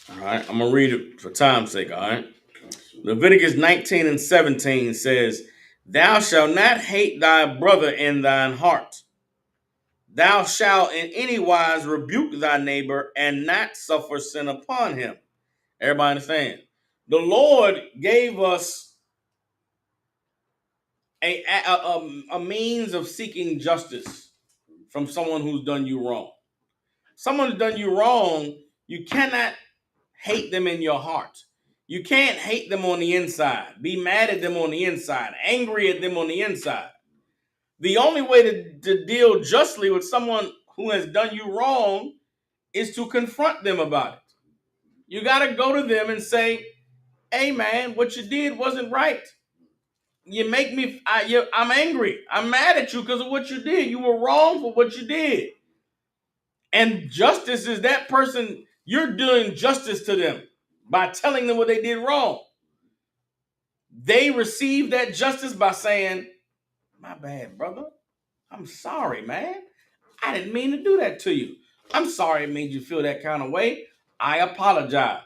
All right, I'm gonna read it for time's sake, all right? Leviticus 19 and 17 says, Thou shalt not hate thy brother in thine heart. Thou shalt in any wise rebuke thy neighbor and not suffer sin upon him. Everybody understand? The Lord gave us a means of seeking justice from someone who's done you wrong. Someone who's done you wrong, you cannot hate them in your heart. You can't hate them on the inside, be mad at them on the inside, angry at them on the inside. The only way to deal justly with someone who has done you wrong is to confront them about it. You got to go to them and say, hey, man, what you did wasn't right. You make me, I'm angry. I'm mad at you because of what you did. You were wrong for what you did. And justice is that person, you're doing justice to them by telling them what they did wrong. They receive that justice by saying, my bad, brother. I'm sorry, man. I didn't mean to do that to you. I'm sorry it made you feel that kind of way. I apologize.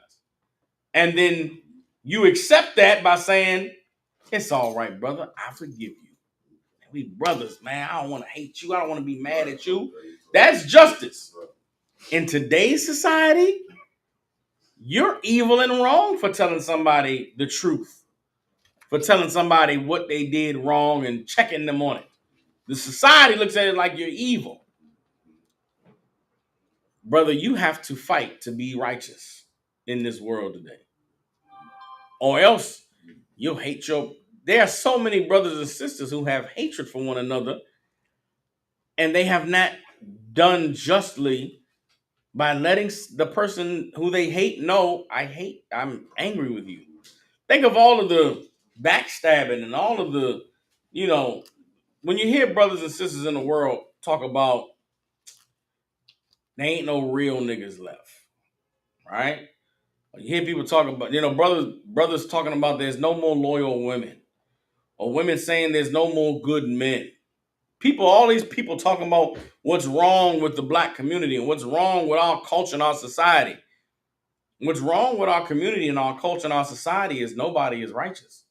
And then you accept that by saying, it's all right, brother. I forgive you. We brothers, man. I don't want to hate you. I don't want to be mad at you. That's justice. In today's society, you're evil and wrong for telling somebody the truth, for telling somebody what they did wrong and checking them on it. The society looks at it like you're evil. Brother, you have to fight to be righteous in this world today. Or else you'll hate your... There are so many brothers and sisters who have hatred for one another, and they have not done justly by letting the person who they hate know, I'm angry with you. Think of all of the backstabbing and all of the, you know, when you hear brothers and sisters in the world talk about there ain't no real niggas left, right? You hear people talking about, brothers talking about there's no more loyal women, or women saying there's no more good men. All these people talking about what's wrong with the black community and what's wrong with our culture and our society. What's wrong with our community and our culture and our society is nobody is righteous.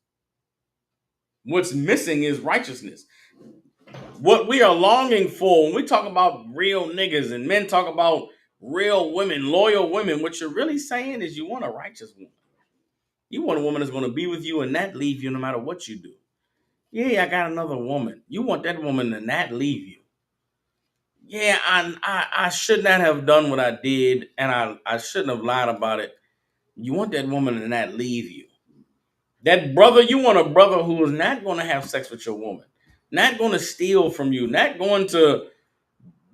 What's missing is righteousness. What we are longing for when we talk about real niggas and men talk about real women, loyal women, what you're really saying is you want a righteous woman. You want a woman that's going to be with you and not leave you no matter what you do. Yeah, I got another woman. You want that woman to not leave you. Yeah, I should not have done what I did, and I shouldn't have lied about it. You want that woman to not leave you. That brother, you want a brother who is not going to have sex with your woman, not going to steal from you, not going to,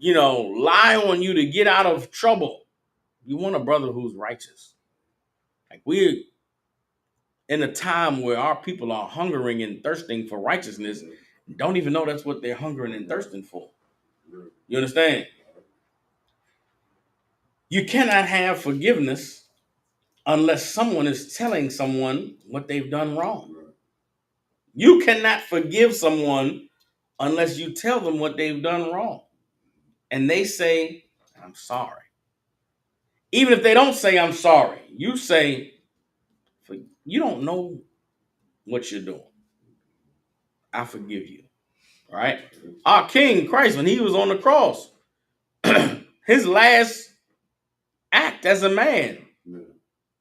lie on you to get out of trouble. You want a brother who's righteous. Like we're in a time where our people are hungering and thirsting for righteousness, don't even know that's what they're hungering and thirsting for. You understand? You cannot have forgiveness unless someone is telling someone what they've done wrong. You cannot forgive someone unless you tell them what they've done wrong. And they say, I'm sorry. Even if they don't say, I'm sorry, you say, you don't know what you're doing. I forgive you. All right. Our King Christ, when he was on the cross, his last act as a man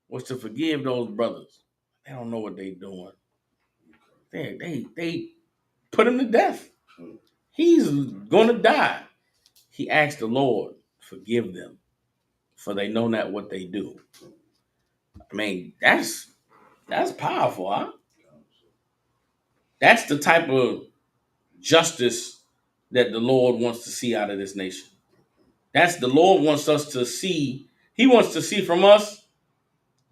was to forgive those brothers. They don't know what they're doing. They put him to death. He's going to die. He asked the Lord, forgive them, for they know not what they do. I mean, that's powerful, huh? That's the type of justice that the Lord wants to see out of this nation. That's the Lord wants us to see. He wants to see from us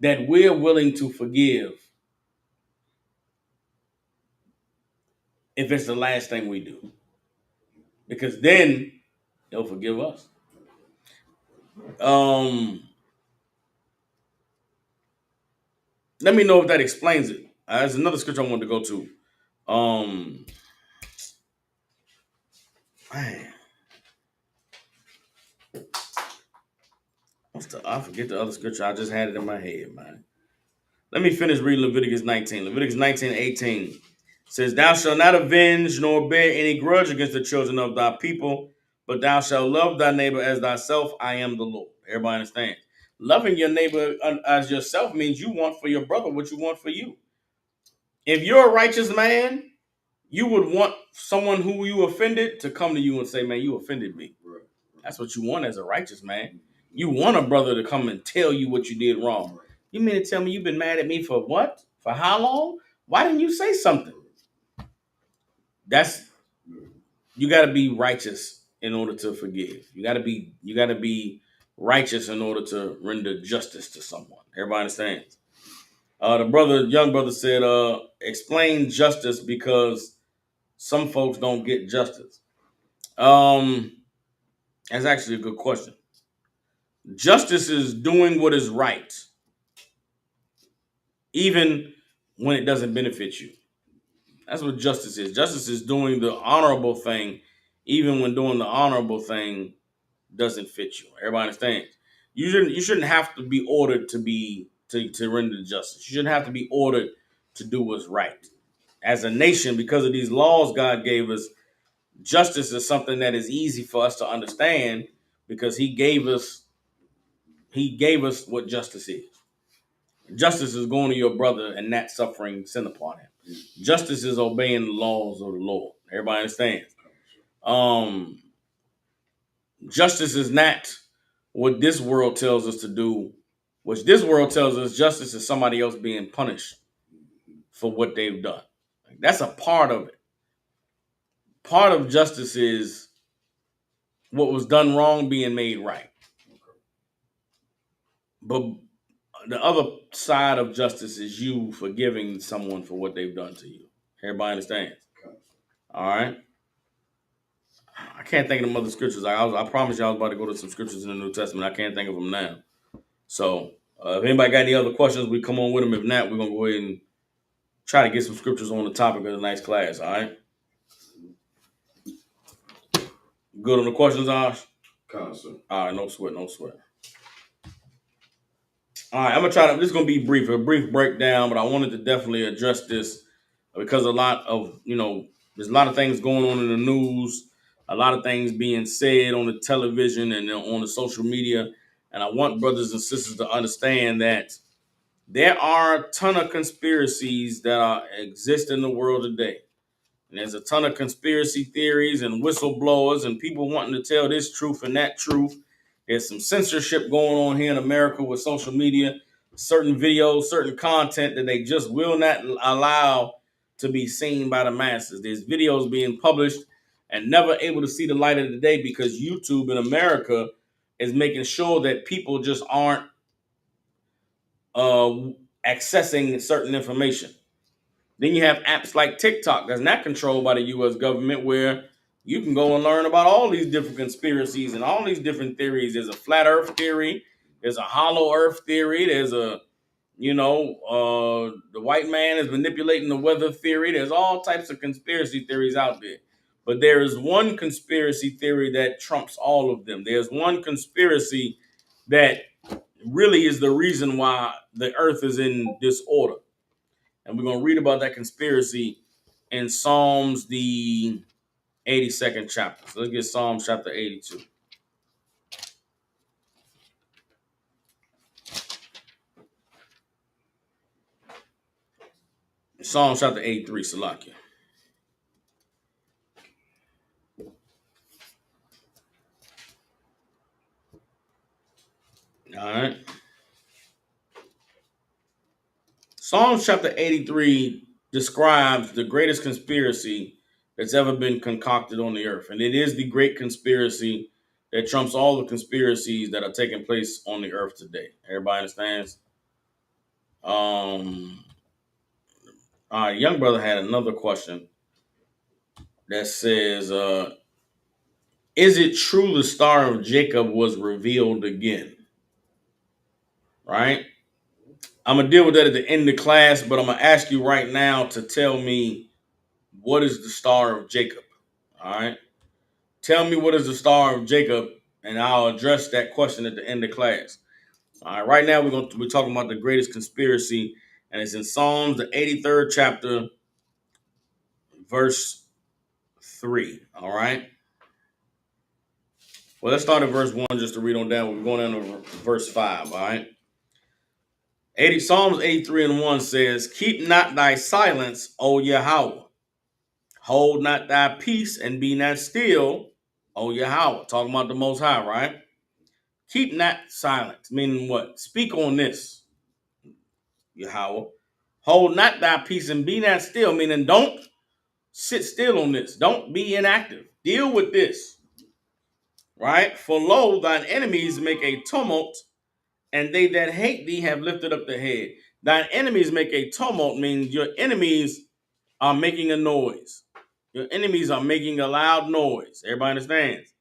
that we're willing to forgive if it's the last thing we do. Because then he'll forgive us. Let me know if that explains it. There's another scripture I wanted to go to. Man, I forget the other scripture. I just had it in my head, man. Let me finish reading Leviticus 19. Leviticus 19:18 says, thou shalt not avenge nor bear any grudge against the children of thy people, but thou shalt love thy neighbor as thyself. I am the Lord. Everybody understands. Loving your neighbor as yourself means you want for your brother what you want for you. If you're a righteous man, you would want someone who you offended to come to you and say, man, you offended me. That's what you want as a righteous man. You want a brother to come and tell you what you did wrong. You mean to tell me you've been mad at me for what? For how long? Why didn't you say something? That's you got to be righteous in order to forgive. You got to be righteous in order to render justice to someone. Everybody understands. Young brother said, explain justice because some folks don't get justice. Um, that's actually a good question. Justice is doing what is right, even when it doesn't benefit you. That's what justice is. Justice is doing the honorable thing, even when doing the honorable thing doesn't fit you. Everybody understands. You shouldn't have to be ordered to render justice. You shouldn't have to be ordered to do what's right. As a nation, because of these laws God gave us, justice is something that is easy for us to understand because he gave us what justice is. Justice is going to your brother and not suffering sin upon him. Justice is obeying the laws of the Lord. Everybody understands. Um, Justice is not what this world tells us to do, which this world tells us justice is somebody else being punished for what they've done. That's a part of it. Part of justice is what was done wrong being made right. But the other side of justice is you forgiving someone for what they've done to you. Everybody understands? All right. I can't think of them other scriptures. I promise you I was about to go to some scriptures in the New Testament. I can't think of them now. So if anybody got any other questions, we come on with them. If not, we're gonna go ahead and try to get some scriptures on the topic of the night's class. All right. Good on the questions, Ash? Constant. All right, no sweat, no sweat. All right, I'm gonna try to. This is gonna be a brief breakdown, but I wanted to definitely address this because there's a lot of things going on in the news, a lot of things being said on the television and on the social media, and I want brothers and sisters to understand that there are a ton of conspiracies that exist in the world today. And there's a ton of conspiracy theories and whistleblowers and people wanting to tell this truth and that truth. There's some censorship going on here in America with social media, certain videos, certain content that they just will not allow to be seen by the masses. There's videos being published and never able to see the light of the day because YouTube in America is making sure that people just aren't uh, accessing certain information. Then you have apps like TikTok that's not controlled by the U.S. government, where you can go and learn about all these different conspiracies and all these different theories. There's a flat Earth theory. There's a hollow Earth theory. There's the white man is manipulating the weather theory. There's all types of conspiracy theories out there. But there is one conspiracy theory that trumps all of them. There's one conspiracy that really is the reason why the earth is in disorder. And we're going to read about that conspiracy in Psalms, the 82nd chapter. So let's get Psalms chapter 82. Psalms chapter 83, Salakia. All right. Psalms chapter 83 describes the greatest conspiracy that's ever been concocted on the earth. And it is the great conspiracy that trumps all the conspiracies that are taking place on the earth today. Everybody understands? All right, young brother had another question that says, is it true the Star of Jacob was revealed again? Right? I'm going to deal with that at the end of class, but I'm going to ask you right now to tell me what is the Star of Jacob? All right? Tell me what is the Star of Jacob, and I'll address that question at the end of class. All right, right now we're talking about the greatest conspiracy, and it's in Psalms, the 83rd chapter, verse 3. All right? Well, let's start at verse 1 just to read on down. We're going down to verse 5. All right? Psalms 83 and 1 says, keep not thy silence, O Yahweh. Hold not thy peace and be not still, O Yahweh. Talking about the Most High, right? Keep not silent, meaning what? Speak on this. Yahweh. Hold not thy peace and be not still, meaning don't sit still on this. Don't be inactive. Deal with this, right? For lo, thine enemies make a tumult, and they that hate thee have lifted up the head. Thine enemies make a tumult, means your enemies are making a noise. Your enemies are making a loud noise. Everybody understands?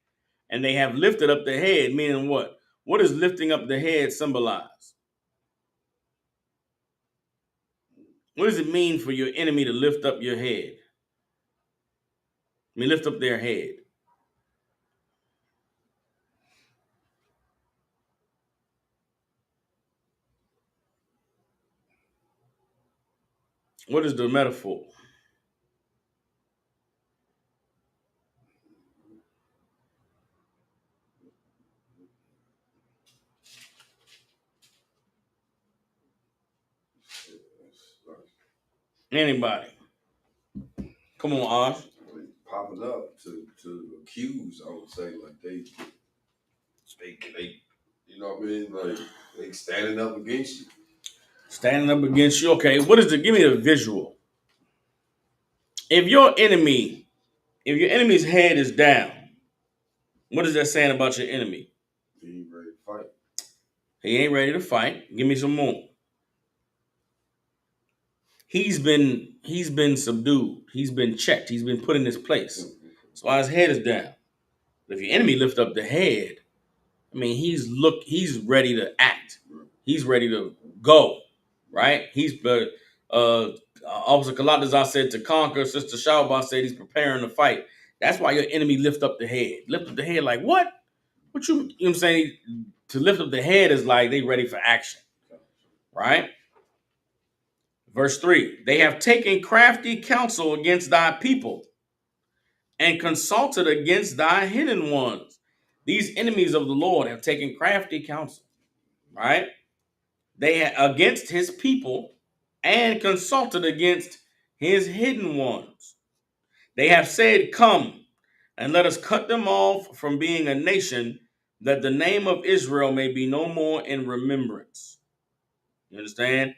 And they have lifted up the head, meaning what? What does lifting up the head symbolize? What does it mean for your enemy to lift up your head? I mean, lift up their head. What is the metaphor? Anybody? Come on, Osh. Popping up to accuse, I would say, like they you know what I mean? Like they standing up against you. Standing up against you. Okay, what is the? Give me a visual. If your enemy, if your enemy's head is down, what is that saying about your enemy? He ain't ready to fight. He ain't ready to fight. Give me some more. He's been subdued. He's been checked. He's been put in his place. That's why his head is down. If your enemy lift up the head, I mean he's ready to act. He's ready to go. Right? Officer Kalatazar said to conquer. Sister Shawba said he's preparing to fight. That's why your enemy lift up the head. Lift up the head like what? What you know what I'm saying? To lift up the head is like they ready for action. Right? Verse 3, they have taken crafty counsel against thy people and consulted against thy hidden ones. These enemies of the Lord have taken crafty counsel, right? Against his people and consulted against his hidden ones. They have said, come and let us cut them off from being a nation, that the name of Israel may be no more in remembrance. You understand?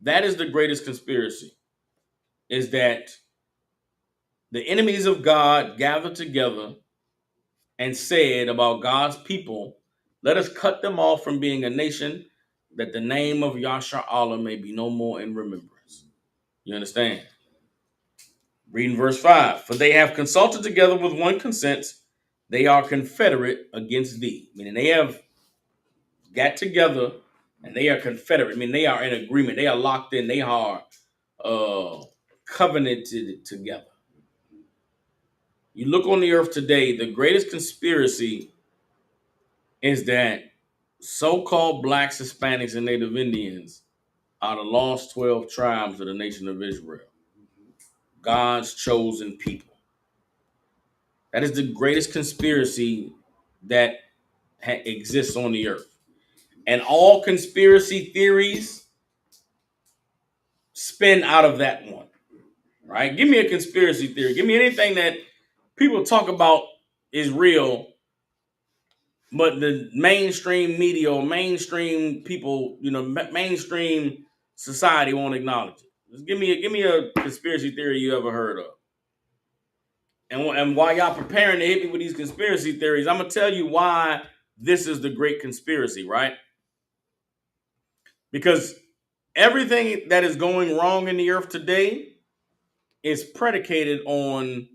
That is the greatest conspiracy, is that the enemies of God gathered together and said about God's people, let us cut them off from being a nation, that the name of Yasha Allah may be no more in remembrance. You understand? Reading verse 5. For they have consulted together with one consent, they are confederate against thee. Meaning they have got together and they are confederate. I mean, they are in agreement. They are locked in. They are covenanted together. You look on the earth today, the greatest conspiracy is that so-called blacks, Hispanics, and Native Indians are the lost 12 tribes of the nation of Israel, God's chosen people. That is the greatest conspiracy that exists on the earth. And all conspiracy theories spin out of that one, right? Give me a conspiracy theory. Give me anything that people talk about is real, but the mainstream media or mainstream people, mainstream society won't acknowledge it. Just give me a conspiracy theory you ever heard of. And while y'all preparing to hit me with these conspiracy theories, I'm gonna tell you why this is the great conspiracy, right? Because everything that is going wrong in the earth today is predicated on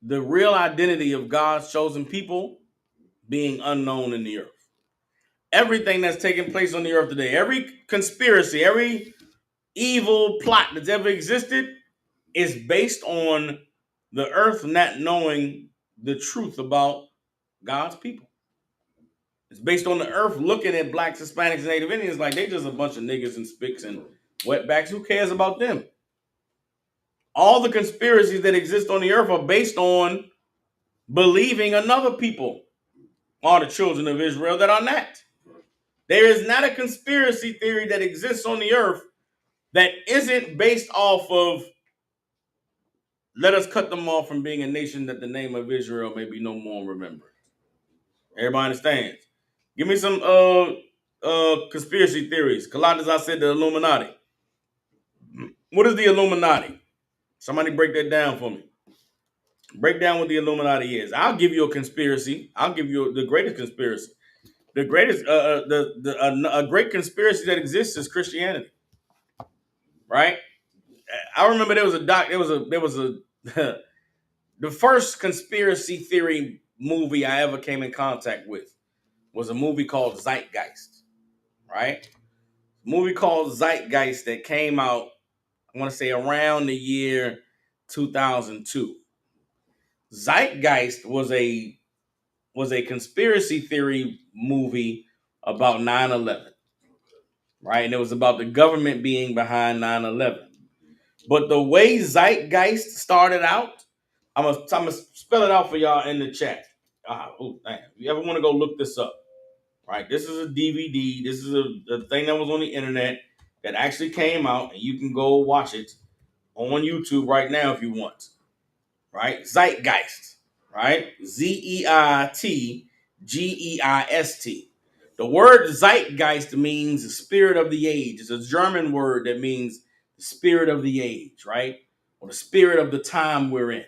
the real identity of God's chosen people being unknown in the earth. Everything that's taking place on the earth today, every conspiracy, every evil plot that's ever existed is based on the earth not knowing the truth about God's people. It's based on the earth looking at blacks, Hispanics, and Native Indians like they just a bunch of niggas and spicks and wetbacks. Who cares about them? All the conspiracies that exist on the earth are based on believing another people are the children of Israel that are not. There is not a conspiracy theory that exists on the earth that isn't based off of let us cut them off from being a nation, that the name of Israel may be no more remembered. Everybody understands? Give me some conspiracy theories. Colossus, I said the Illuminati. What is the Illuminati? Somebody break that down for me. Break down what the Illuminati is. I'll give you a conspiracy. I'll give you the greatest conspiracy. The greatest, a great conspiracy that exists is Christianity, right? I remember there was a doc. There was a the first conspiracy theory movie I ever came in contact with was a movie called Zeitgeist, right? A movie called Zeitgeist that came out, I want to say around the year 2002. Zeitgeist was a conspiracy theory movie about 9/11, right? And it was about the government being behind 9/11. But the way Zeitgeist started out, I'm gonna spell it out for y'all in the chat. Oh, damn. If you ever want to go look this up, right? This is a DVD. This is a thing that was on the internet that actually came out, and you can go watch it on YouTube right now if you want. Right? Zeitgeist, right? Zeitgeist. The word zeitgeist means the spirit of the age. It's a German word that means the spirit of the age, right? Or the spirit of the time we're in.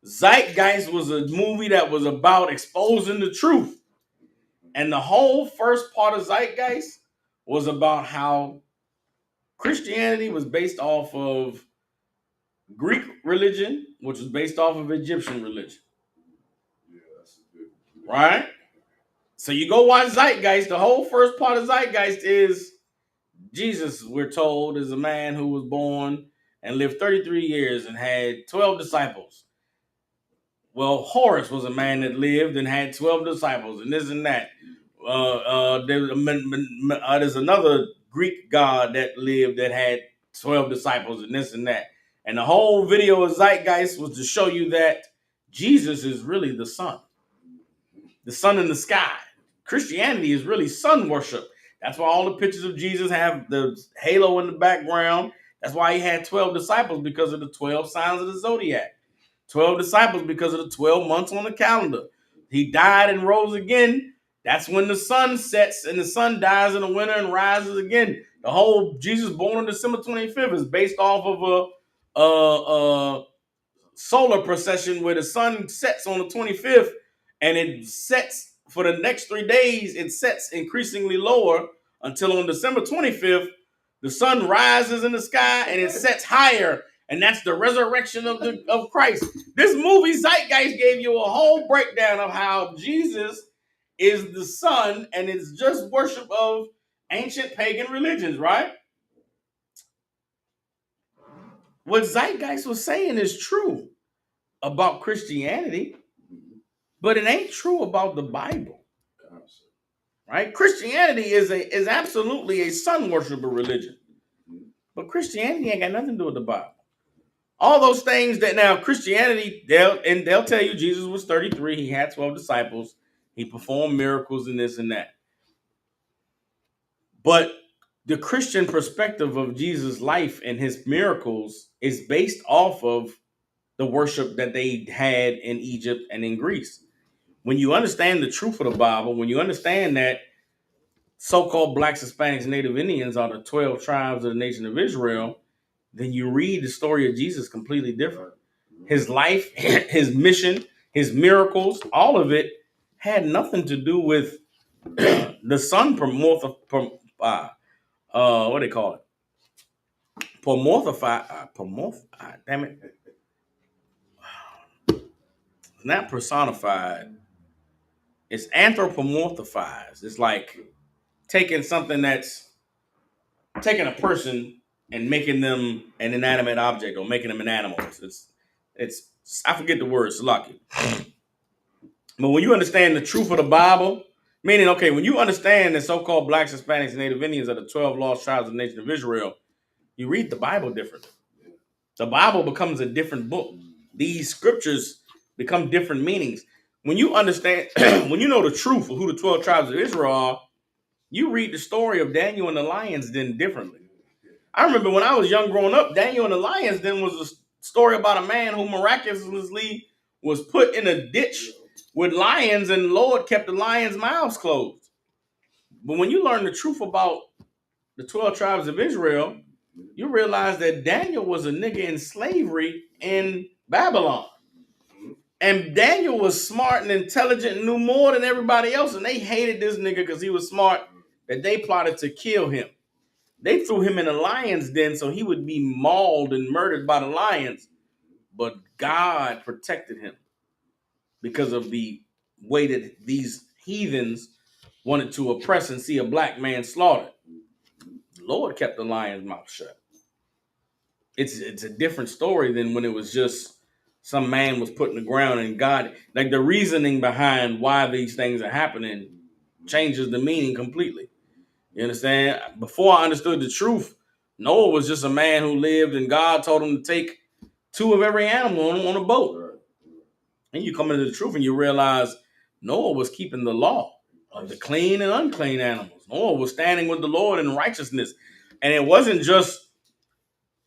Zeitgeist was a movie that was about exposing the truth. And the whole first part of Zeitgeist was about how Christianity was based off of Greek religion, which was based off of Egyptian religion. Right? So you go watch Zeitgeist. The whole first part of Zeitgeist is Jesus, we're told, is a man who was born and lived 33 years and had 12 disciples. Well, Horus was a man that lived and had 12 disciples, and this and that. There's another Greek god that lived that had 12 disciples, and this and that. And the whole video of Zeitgeist was to show you that Jesus is really the sun in the sky. Christianity is really sun worship. That's why all the pictures of Jesus have the halo in the background. That's why he had 12 disciples, because of the 12 signs of the zodiac. 12 disciples because of the 12 months on the calendar. He died and rose again. That's when the sun sets and the sun dies in the winter and rises again. The whole Jesus born on December 25th is based off of a solar procession where the sun sets on the 25th and it sets for the next 3 days. It sets increasingly lower until on December 25th, the sun rises in the sky and it sets higher. And that's the resurrection of Christ. This movie, Zeitgeist, gave you a whole breakdown of how Jesus is the sun and it's just worship of ancient pagan religions, right? What Zeitgeist was saying is true about Christianity, but it ain't true about the Bible. Right? Christianity is absolutely a sun worshiper religion. But Christianity ain't got nothing to do with the Bible. All those things that now Christianity, they'll tell you Jesus was 33, he had 12 disciples, he performed miracles and this and that. But the Christian perspective of Jesus' life and his miracles is based off of the worship that they had in Egypt and in Greece. When you understand the truth of the Bible, when you understand that so-called blacks, Hispanics, Native Indians are the 12 tribes of the nation of Israel, then you read the story of Jesus completely different. His life, his mission, his miracles, all of it had nothing to do with the sun what do they call it? Damn it. It's not personified. It's anthropomorphized. It's like taking something that's taking a person and making them an inanimate object or making them an animal. It's I forget the word, Salaki. But when you understand the truth of the Bible, meaning, okay, when you understand that so-called blacks, Hispanics, and Native Indians are the 12 lost tribes of the nation of Israel, you read the Bible differently. The Bible becomes a different book. These scriptures become different meanings. When you understand, when you know the truth of who the 12 tribes of Israel are, you read the story of Daniel and the lions den differently. I remember when I was young growing up, Daniel and the lions den was a story about a man who miraculously was put in a ditch with lions, and the Lord kept the lions' mouths closed. But when you learn the truth about the 12 tribes of Israel, you realize that Daniel was a nigga in slavery in Babylon. And Daniel was smart and intelligent and knew more than everybody else. And they hated this nigga because he was smart, that they plotted to kill him. They threw him in a lion's den so he would be mauled and murdered by the lions. But God protected him because of the way that these heathens wanted to oppress and see a black man slaughtered. The Lord kept the lion's mouth shut. It's a different story than when it was just some man was put in the ground and God, like the reasoning behind why these things are happening changes the meaning completely. You understand? Before I understood the truth, Noah was just a man who lived and God told him to take two of every animal on a boat. And you come into the truth and you realize Noah was keeping the law of the clean and unclean animals. Noah was standing with the Lord in righteousness. And it wasn't just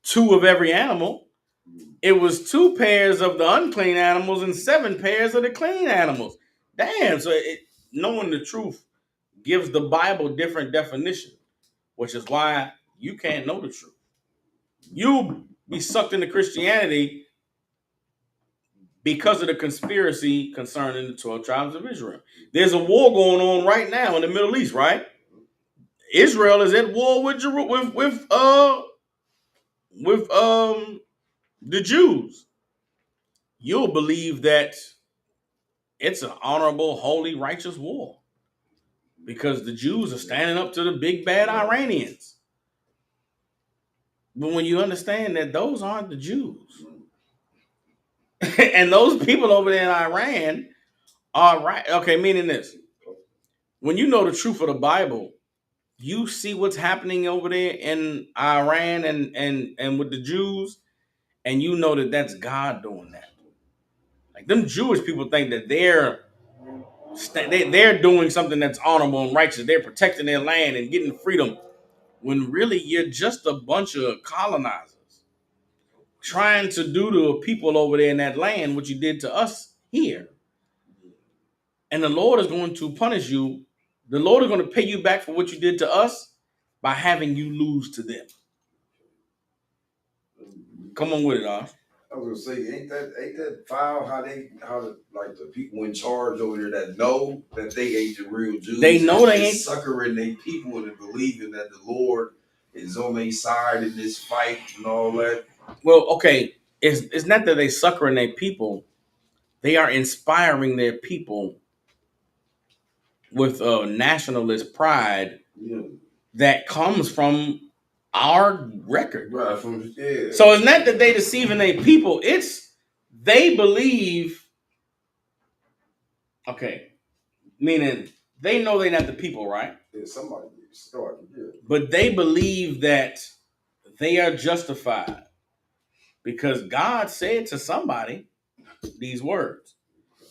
two of every animal. It was two pairs of the unclean animals and seven pairs of the clean animals. Damn. So knowing the truth gives the Bible different definition, which is why you can't know the truth. You'll be sucked into Christianity because of the conspiracy concerning the 12 tribes of Israel. There's a war going on right now in the Middle East, right? Israel is at war with the Jews. You'll believe that it's an honorable, holy, righteous war because the Jews are standing up to the big bad Iranians. But when you understand that those aren't the Jews, and those people over there in Iran are right, okay, meaning this: when you know the truth of the Bible, you see what's happening over there in Iran and with the Jews, and you know that that's God doing that. Like them Jewish people think that they're doing something that's honorable and righteous. They're protecting their land and getting freedom, when really you're just a bunch of colonizers trying to do to people over there in that land what you did to us here. And the Lord is going to punish you. The Lord is going to pay you back for what you did to us by having you lose to them. Come on with it, Osh. I was gonna say, ain't that foul how like the people in charge over there that know that they ain't the real Jews. They know they ain't suckering their people into believing that the Lord is on their side in this fight and all that. Well, okay, it's not that they suckering their people. They are inspiring their people with a nationalist pride that comes from our record. Right, So it's not that they deceiving their people. It's they believe, okay, meaning they know they're not the people, right? Yeah, somebody started, yeah. But they believe that they are justified because God said to somebody these words.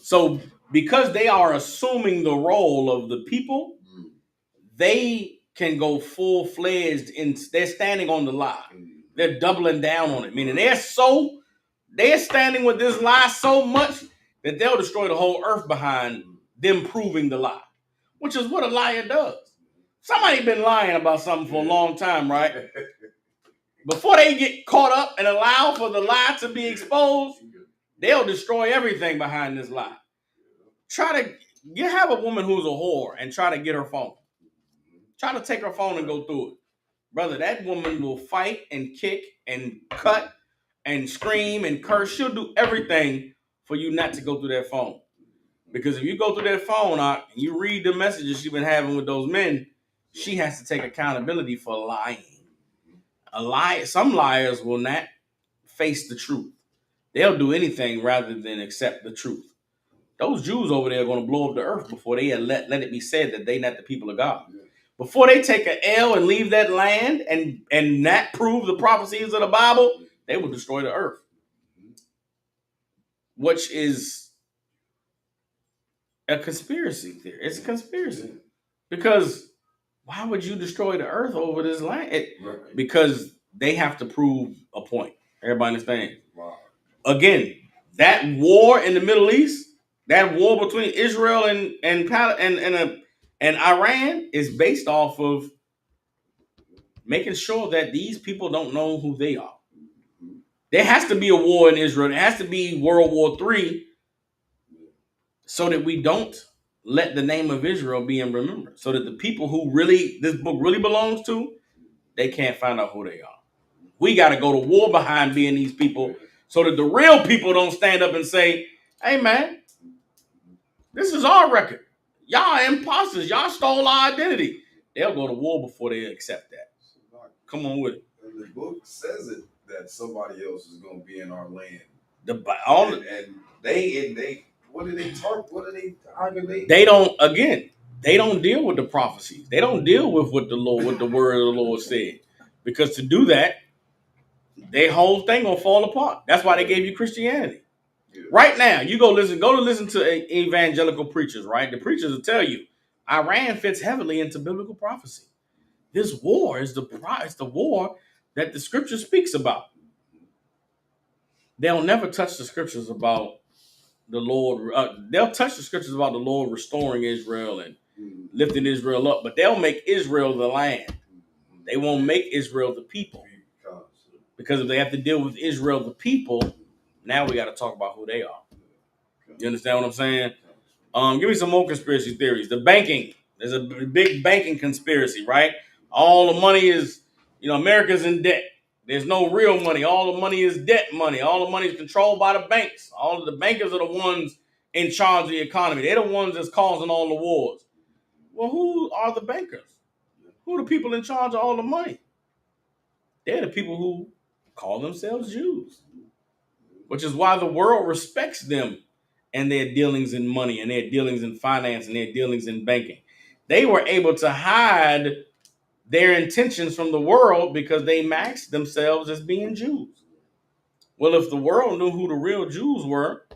So because they are assuming the role of the people, they can go full-fledged and they're standing on the lie. They're doubling down on it, meaning they're standing with this lie so much that they'll destroy the whole earth behind them proving the lie, which is what a liar does. Somebody been lying about something for a long time, right? Before they get caught up and allow for the lie to be exposed, they'll destroy everything behind this lie. You have a woman who's a whore and try to get her phone. Try to take her phone and go through it. Brother, that woman will fight and kick and cut and scream and curse. She'll do everything for you not to go through that phone. Because if you go through that phone and you read the messages she's been having with those men, she has to take accountability for lying. Some liars will not face the truth. They'll do anything rather than accept the truth. Those Jews over there are going to blow up the earth before they let it be said that they're not the people of God. Before they take an L and leave that land and not prove the prophecies of the Bible, they will destroy the earth. Which is a conspiracy theory. It's a conspiracy. Because why would you destroy the earth over this land? Because they have to prove a point. Everybody understand? Wow. Again, that war in the Middle East, that war between Israel and And Iran is based off of making sure that these people don't know who they are. There has to be a war in Israel. There has to be World War III so that we don't let the name of Israel be in remembrance. So that the people who really this book really belongs to, they can't find out who they are. We got to go to war behind being these people so that the real people don't stand up and say, hey man, this is our record. Y'all imposters. Y'all stole our identity. They'll go to war before they accept that. Come on with it. And the book says it that somebody else is going to be in our land. And they what do they talk? What do they? How do they? They don't. Again, they don't deal with the prophecies. They don't deal with what the Lord, what the word of the Lord said, because to do that, their whole thing gonna fall apart. That's why they gave you Christianity. Yeah. Right now, you go to listen to evangelical preachers. Right, the preachers will tell you Iran fits heavily into biblical prophecy. This war is the war that the scripture speaks about. They'll never touch the scriptures about the Lord. They'll touch the scriptures about the Lord restoring Israel and lifting Israel up, but they'll make Israel the land. They won't make Israel the people. Because if they have to deal with Israel the people, now we got to talk about who they are. You understand what I'm saying? Give me some more conspiracy theories. The banking. There's a big banking conspiracy, right? All the money is, America's in debt. There's no real money. All the money is debt money. All the money is controlled by the banks. All of the bankers are the ones in charge of the economy. They're the ones that's causing all the wars. Well, who are the bankers? Who are the people in charge of all the money? They're the people who call themselves Jews, which is why the world respects them and their dealings in money and their dealings in finance and their dealings in banking. They were able to hide their intentions from the world because they maxed themselves as being Jews. Well, if the world knew who the real Jews were,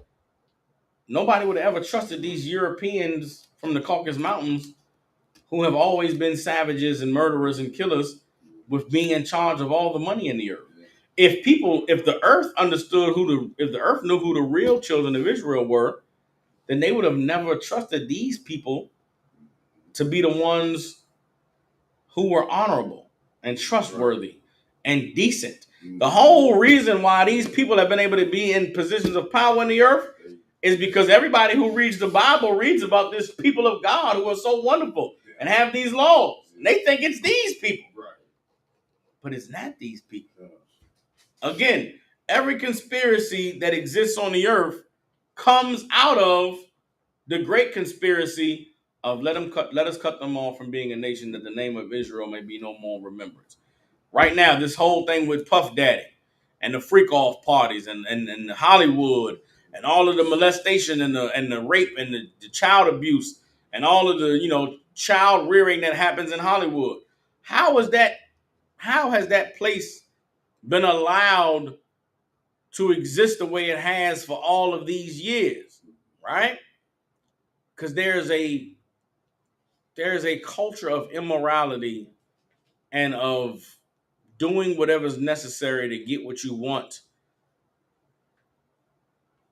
nobody would have ever trusted these Europeans from the Caucasus Mountains who have always been savages and murderers and killers with being in charge of all the money in the earth. If the earth if the earth knew who the real children of Israel were, then they would have never trusted these people to be the ones who were honorable and trustworthy and decent. The whole reason why these people have been able to be in positions of power in the earth is because everybody who reads the Bible reads about this people of God who are so wonderful and have these laws. And they think it's these people. But it's not these people. Again, every conspiracy that exists on the earth comes out of the great conspiracy of let us cut them off from being a nation that the name of Israel may be no more remembrance. Right now, this whole thing with Puff Daddy and the freak off parties and Hollywood and all of the molestation and the rape and the child abuse and all of the child rearing that happens in Hollywood. How has that place been allowed to exist the way it has for all of these years, right? Because there's a culture of immorality and of doing whatever's necessary to get what you want,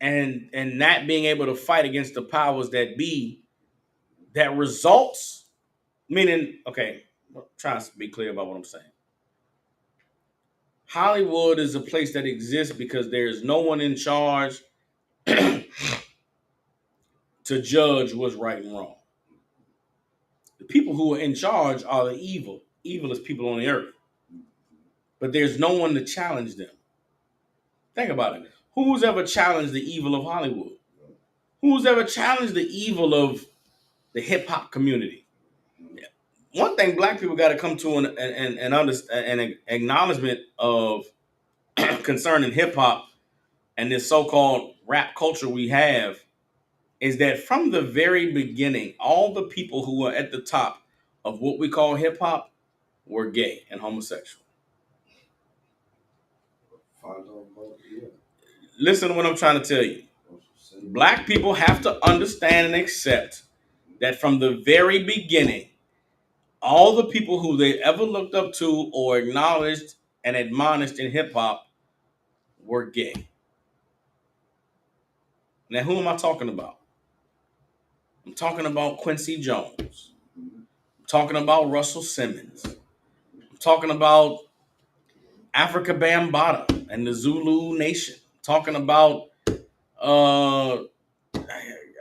and not being able to fight against the powers that be, that results. Meaning, okay, I'm trying to be clear about what I'm saying. Hollywood is a place that exists because there's no one in charge to judge what's right and wrong. The people who are in charge are the evilest people on the earth. But there's no one to challenge them. Think about it. Who's ever challenged the evil of Hollywood? Who's ever challenged the evil of the hip hop community? One thing black people got to come to an acknowledgement of concerning hip hop and this so-called rap culture we have is that from the very beginning, all the people who were at the top of what we call hip hop were gay and homosexual. Listen to what I'm trying to tell you. Black people have to understand and accept that from the very beginning, all the people who they ever looked up to or acknowledged and admonished in hip hop were gay. Now, who am I talking about? I'm talking about Quincy Jones. talking about Russell Simmons. I'm talking about Africa Bambaataa and the Zulu Nation. I'm talking about uh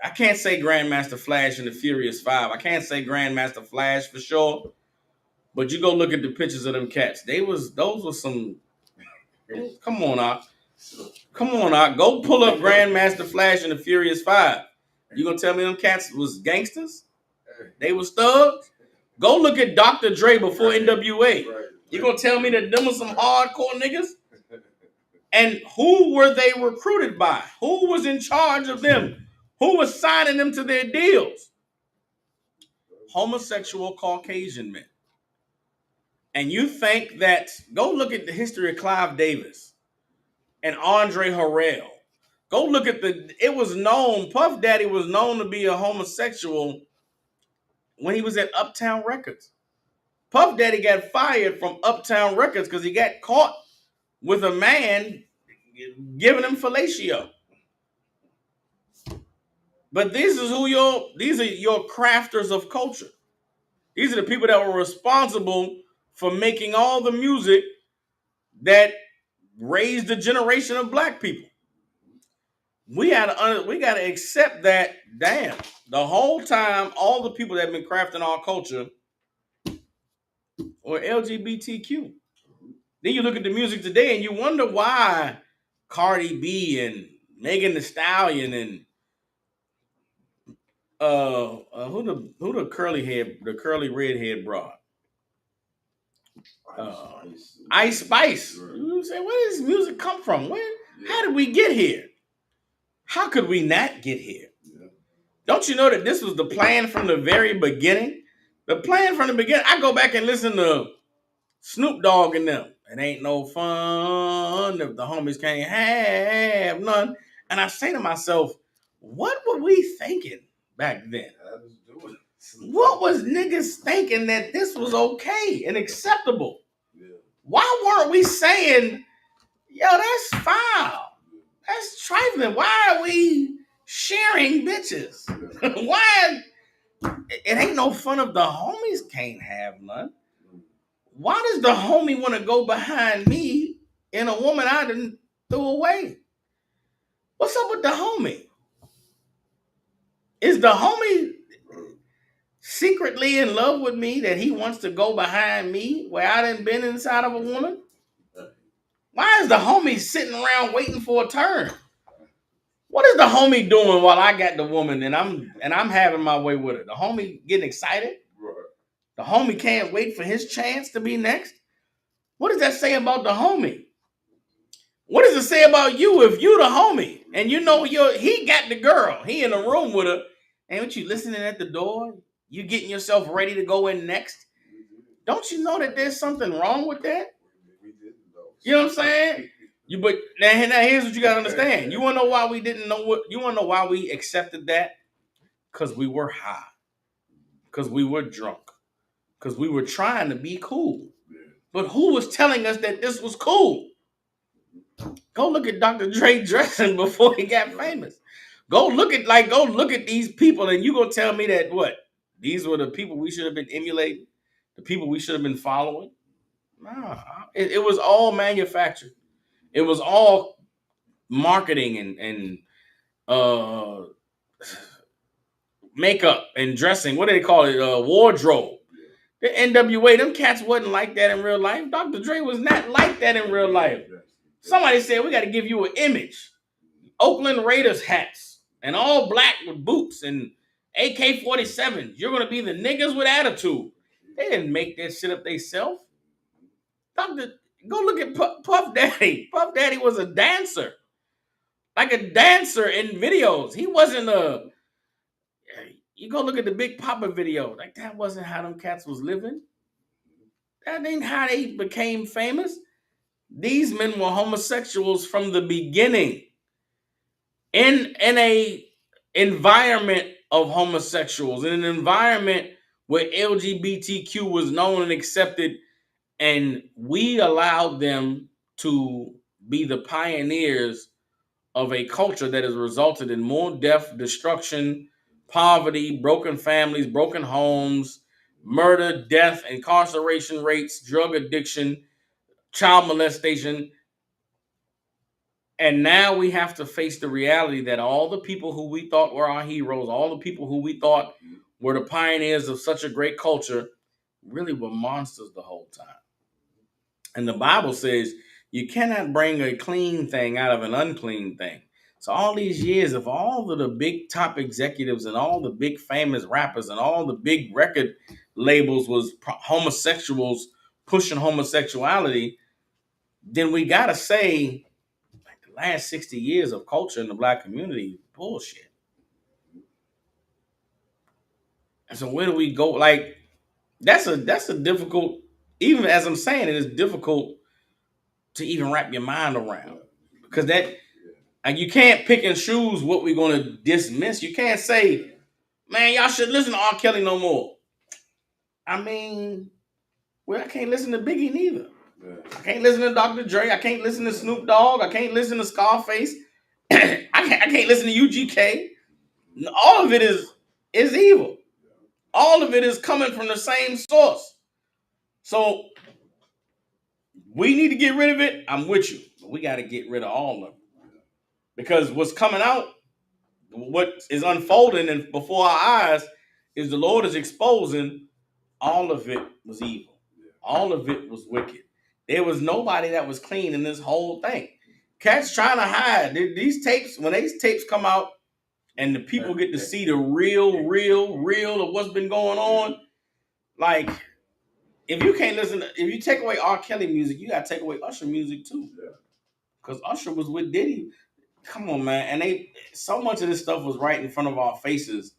I can't say Grandmaster Flash and the Furious Five. I can't say Grandmaster Flash for sure. But you go look at the pictures of them cats. Those were some. Come on, out. Come on, out. Go pull up Grandmaster Flash and the Furious Five. You gonna tell me them cats was gangsters? They was thugs. Go look at Dr. Dre before NWA. You gonna tell me that them was some hardcore niggas? And who were they recruited by? Who was in charge of them? Who was signing them to their deals? Homosexual Caucasian men. And you think that, go look at the history of Clive Davis and Andre Harrell. Go look at it was known, Puff Daddy was known to be a homosexual when he was at Uptown Records. Puff Daddy got fired from Uptown Records because he got caught with a man giving him fellatio. But these are your crafters of culture. These are the people that were responsible for making all the music that raised a generation of black people. We gotta accept that. Damn, the whole time, all the people that have been crafting our culture were LGBTQ. Then you look at the music today, and you wonder why Cardi B and Megan Thee Stallion and who the curly redhead broad, Ice Spice. You say, where does music come from? How did we get here? How could we not get here? Don't you know that this was the plan from the very beginning? The plan from the beginning. I go back and listen to Snoop Dogg and them. It ain't no fun if the homies can't have none. And I say to myself, what were we thinking back then? What was niggas thinking that this was okay and acceptable? Why weren't we saying, yo, that's foul? That's trifling. Why are we sharing bitches? Why? It ain't no fun if the homies can't have none. Why does the homie want to go behind me in a woman I didn't throw away? What's up with the homie? Is the homie secretly in love with me that he wants to go behind me where I done been inside of a woman? Why is the homie sitting around waiting for a turn? What is the homie doing while I got the woman and I'm having my way with her? The homie getting excited? The homie can't wait for his chance to be next? What does that say about the homie? What does it say about you if you the homie and you know he got the girl, he in the room with her, and what you listening at the door? You getting yourself ready to go in next? Don't you know that there's something wrong with that? You know what I'm saying? But now here's what you gotta understand. You wanna know why we didn't know what? You wanna know why we accepted that? Because we were high, because we were drunk, because we were trying to be cool. But who was telling us that this was cool? Go look at Dr. Dre dressing before he got famous. Go look at these people, and you gonna tell me that what? These were the people we should have been emulating, the people we should have been following. Nah, it was all manufactured. It was all marketing and makeup and dressing. What do they call it? Wardrobe. The NWA, them cats wasn't like that in real life. Dr. Dre was not like that in real life. Somebody said we got to give you an image. Oakland Raiders hats and all black with boots and AK-47s. You're gonna be the niggas with attitude. They didn't make that shit up themselves. Doctor, go look at Puff Daddy. Puff Daddy was a dancer, like a dancer in videos. He wasn't a. You go look at the Big Papa video. Like that wasn't how them cats was living. That ain't how they became famous. These men were homosexuals from the beginning. In a environment of homosexuals, in an environment where LGBTQ was known and accepted, and we allowed them to be the pioneers of a culture that has resulted in more death, destruction, poverty, broken families, broken homes, murder, death, incarceration rates, drug addiction, child molestation. And now we have to face the reality that all the people who we thought were our heroes, all the people who we thought were the pioneers of such a great culture, really were monsters the whole time. And the Bible says you cannot bring a clean thing out of an unclean thing. So all these years of all of the big top executives and all the big famous rappers and all the big record labels was homosexuals pushing homosexuality, then we got to say like the last 60 years of culture in the black community bullshit. And so where do we go? Like that's a difficult, even as I'm saying it is difficult to even wrap your mind around. Because that, and you can't pick and choose what we're going to dismiss. You can't say, man, y'all should listen to R. Kelly no more. I mean, well, I can't listen to Biggie neither. I can't listen to Dr. Dre. I can't listen to Snoop Dogg. I can't listen to Scarface. I can't listen to UGK. All of it is evil. All of it is coming from the same source. So we need to get rid of it. I'm with you. But we got to get rid of all of it. Because what's coming out, what is unfolding and before our eyes is the Lord is exposing all of it was evil. All of it was wicked. There was nobody that was clean in this whole thing. Cats trying to hide. These tapes, when these tapes come out and the people get to see the real of what's been going on, like if you can't listen, if you take away R. Kelly music, you gotta take away Usher music too. Because Usher was with Diddy. Come on, man. And they so much of this stuff was right in front of our faces,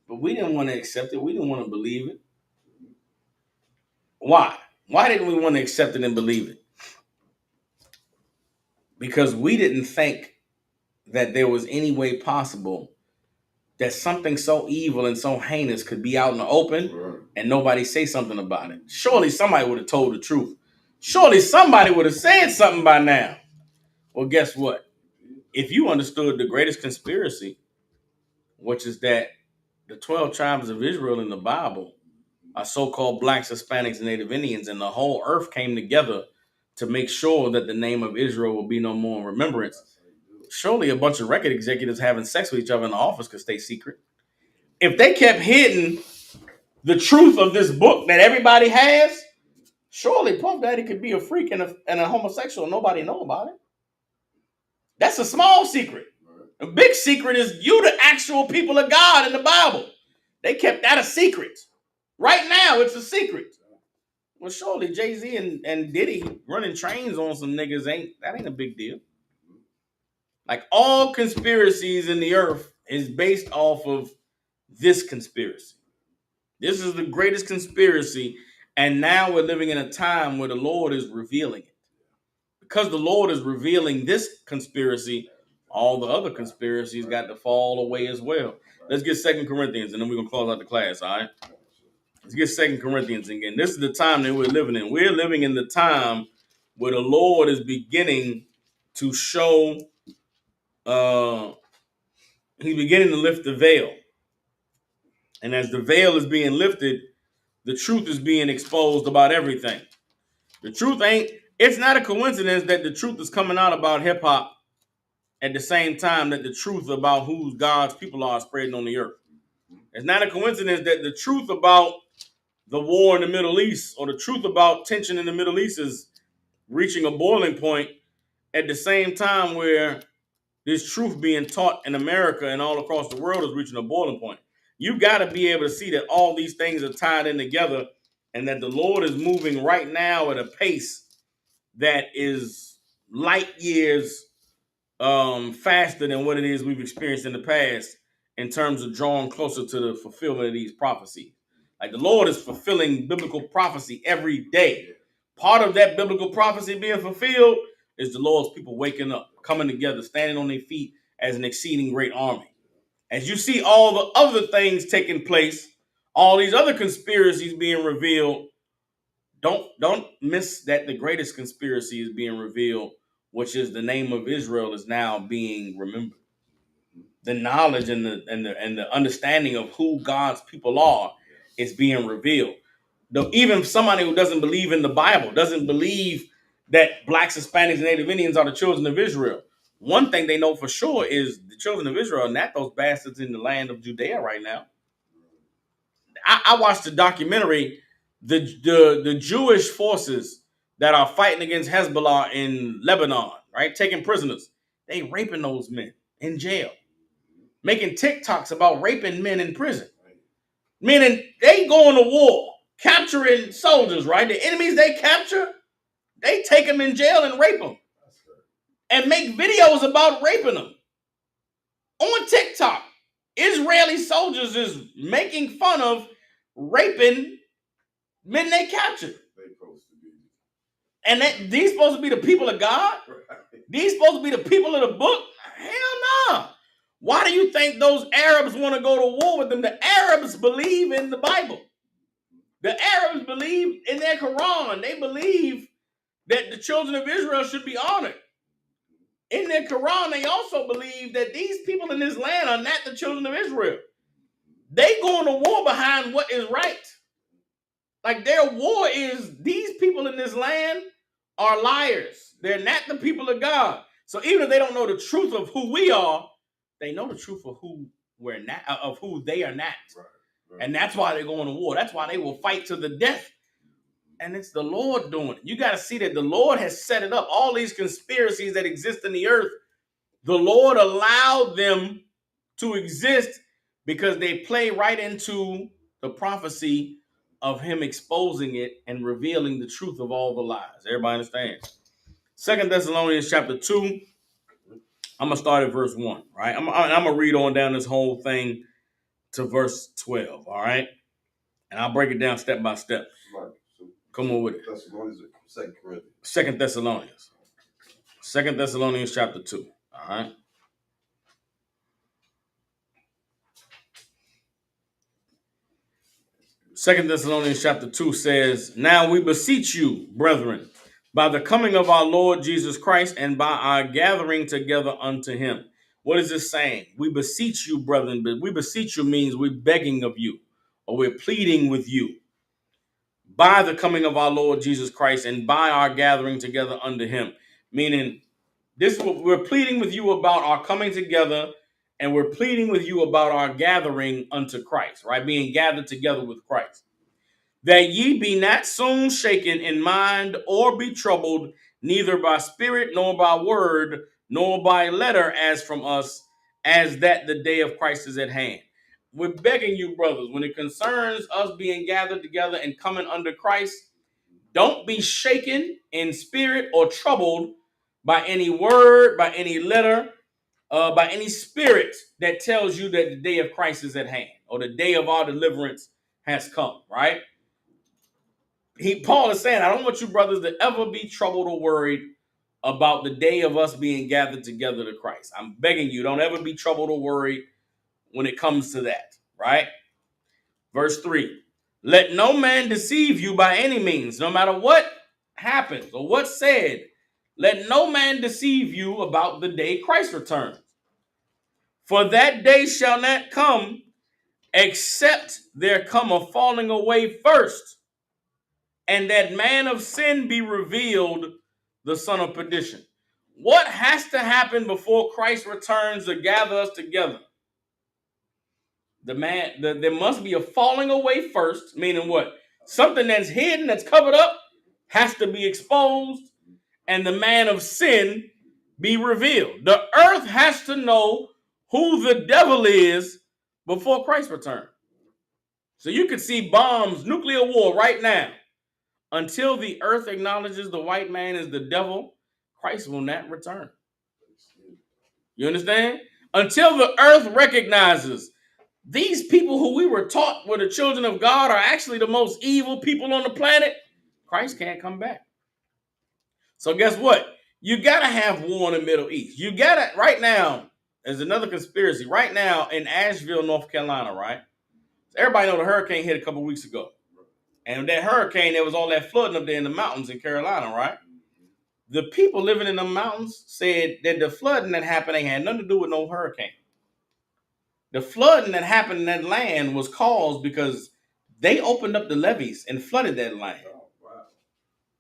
but we didn't want to accept it. We didn't want to believe it. Why? Why didn't we want to accept it and believe it? Because we didn't think that there was any way possible that something so evil and so heinous could be out in the open and nobody say something about it. Surely somebody would have told the truth. Surely somebody would have said something by now. Well, guess what? If you understood the greatest conspiracy, which is that the 12 tribes of Israel in the Bible are so-called blacks, Hispanics, and Native Indians, and the whole earth came together to make sure that the name of Israel will be no more in remembrance. Surely a bunch of record executives having sex with each other in the office could stay secret. If they kept hidden the truth of this book that everybody has, surely Puff Daddy could be a freak and a homosexual and nobody know about it. That's a small secret. A big secret is you, the actual people of God in the Bible. They kept that a secret. Right now, it's a secret. Well, surely Jay-Z and Diddy running trains on some niggas ain't a big deal. Like all conspiracies in the earth is based off of this conspiracy. This is the greatest conspiracy, and now we're living in a time where the Lord is revealing it. Because the Lord is revealing this conspiracy, all the other conspiracies got to fall away as well. Let's get 2 Corinthians, and then we're gonna close out the class. All right. Let's get 2 Corinthians again. This is the time that we're living in. We're living in the time where the Lord is beginning to show. He's beginning to lift the veil, and as the veil is being lifted, the truth is being exposed about everything. The truth ain't. It's not a coincidence that the truth is coming out about hip hop at the same time that the truth about who God's people are spreading on the earth. It's not a coincidence that the truth about the war in the Middle East or the truth about tension in the Middle East is reaching a boiling point at the same time where this truth being taught in America and all across the world is reaching a boiling point. You got to be able to see that all these things are tied in together and that the Lord is moving right now at a pace that is light years faster than what it is we've experienced in the past in terms of drawing closer to the fulfillment of these prophecies. Like the Lord is fulfilling biblical prophecy every day. Part of that biblical prophecy being fulfilled is the Lord's people waking up, coming together, standing on their feet as an exceeding great army. As you see all the other things taking place, all these other conspiracies being revealed, don't miss that the greatest conspiracy is being revealed, which is the name of Israel is now being remembered. The knowledge and the understanding of who God's people are is being revealed. Even somebody who doesn't believe in the Bible, doesn't believe that blacks, Hispanics, and Native Indians are the children of Israel. One thing they know for sure is the children of Israel are not those bastards in the land of Judea right now. I watched the documentary, the Jewish forces that are fighting against Hezbollah in Lebanon, right? Taking prisoners. They raping those men in jail, making TikToks about raping men in prison. Meaning they going to war, capturing soldiers, right? The enemies they capture, they take them in jail and rape them. And make videos about raping them. On TikTok, Israeli soldiers is making fun of raping men they captured. And these supposed to be the people of God? These supposed to be the people of the book? Hell no. Nah. Why do you think those Arabs want to go to war with them? The Arabs believe in the Bible. The Arabs believe in their Quran. They believe that the children of Israel should be honored. In their Quran, they also believe that these people in this land are not the children of Israel. They going to war behind what is right. Like their war is these people in this land are liars. They're not the people of God. So even if they don't know the truth of who we are, they know the truth of who we're not, of who they are not. Right. And that's why they're going to war. That's why they will fight to the death. And it's the Lord doing it. You got to see that the Lord has set it up. All these conspiracies that exist in the earth, the Lord allowed them to exist because they play right into the prophecy of him exposing it and revealing the truth of all the lies. Everybody understand? 2 Thessalonians chapter 2. I'm going to start at verse 1, right? I'm going to read on down this whole thing to verse 12, all right? And I'll break it down step by step. Right. So, come on with it. Thessalonians, 2 Corinthians. 2 Thessalonians. 2 Thessalonians chapter 2, all right? Second Thessalonians chapter 2 says, "Now we beseech you, brethren, by the coming of our Lord Jesus Christ and by our gathering together unto him." What is this saying? We beseech you, brethren, but we beseech you means we're begging of you or we're pleading with you. By the coming of our Lord Jesus Christ and by our gathering together unto him. Meaning, this we're pleading with you about our coming together and we're pleading with you about our gathering unto Christ, right? Being gathered together with Christ. That ye be not soon shaken in mind or be troubled, neither by spirit, nor by word, nor by letter as from us, as that the day of Christ is at hand. We're begging you, brothers, when it concerns us being gathered together and coming under Christ, don't be shaken in spirit or troubled by any word, by any letter, by any spirit that tells you that the day of Christ is at hand or the day of our deliverance has come, right? Paul is saying, I don't want you brothers to ever be troubled or worried about the day of us being gathered together to Christ. I'm begging you, don't ever be troubled or worried when it comes to that, right? Verse 3, let no man deceive you by any means, no matter what happens or what's said. Let no man deceive you about the day Christ returns. For that day shall not come except there come a falling away first, and that man of sin be revealed, the son of perdition. What has to happen before Christ returns to gather us together? There must be a falling away first, meaning what? Something that's hidden, that's covered up, has to be exposed, and the man of sin be revealed. The earth has to know who the devil is before Christ returns. So you could see bombs, nuclear war right now. Until the earth acknowledges the white man is the devil, Christ will not return. You understand? Until the earth recognizes these people who we were taught were the children of God are actually the most evil people on the planet, Christ can't come back. So guess what? You got to have war in the Middle East. You got to, right now, there's another conspiracy. Right now in Asheville, North Carolina, right? So everybody know the hurricane hit a couple weeks ago. And that hurricane, there was all that flooding up there in the mountains in Carolina, right? The people living in the mountains said that the flooding that happened ain't had nothing to do with no hurricane. The flooding that happened in that land was caused because They opened up the levees and flooded that land. Oh, wow.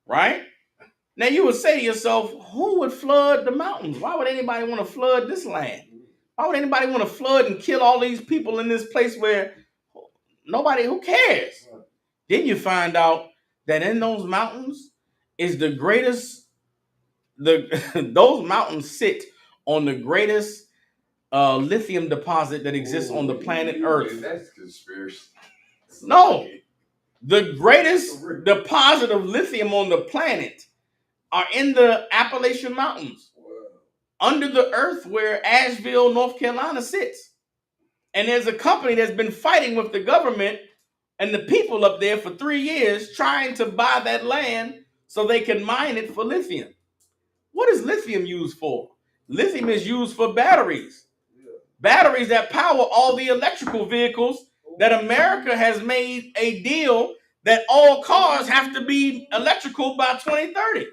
Right? Now you would say to yourself, who would flood the mountains? Why would anybody want to flood this land? Why would anybody want to flood and kill all these people in this place where nobody, who cares? Then you find out that in those mountains is the greatest, those mountains sit on the greatest lithium deposit that exists on the planet Earth. That's conspiracy. No, the greatest deposit of lithium on the planet are in the Appalachian Mountains, under the earth where Asheville, North Carolina sits. And there's a company that's been fighting with the government and the people up there for 3 years trying to buy that land so they can mine it for lithium. What is lithium used for? Lithium is used for batteries. Batteries that power all the electrical vehicles that America has made a deal that all cars have to be electrical by 2030.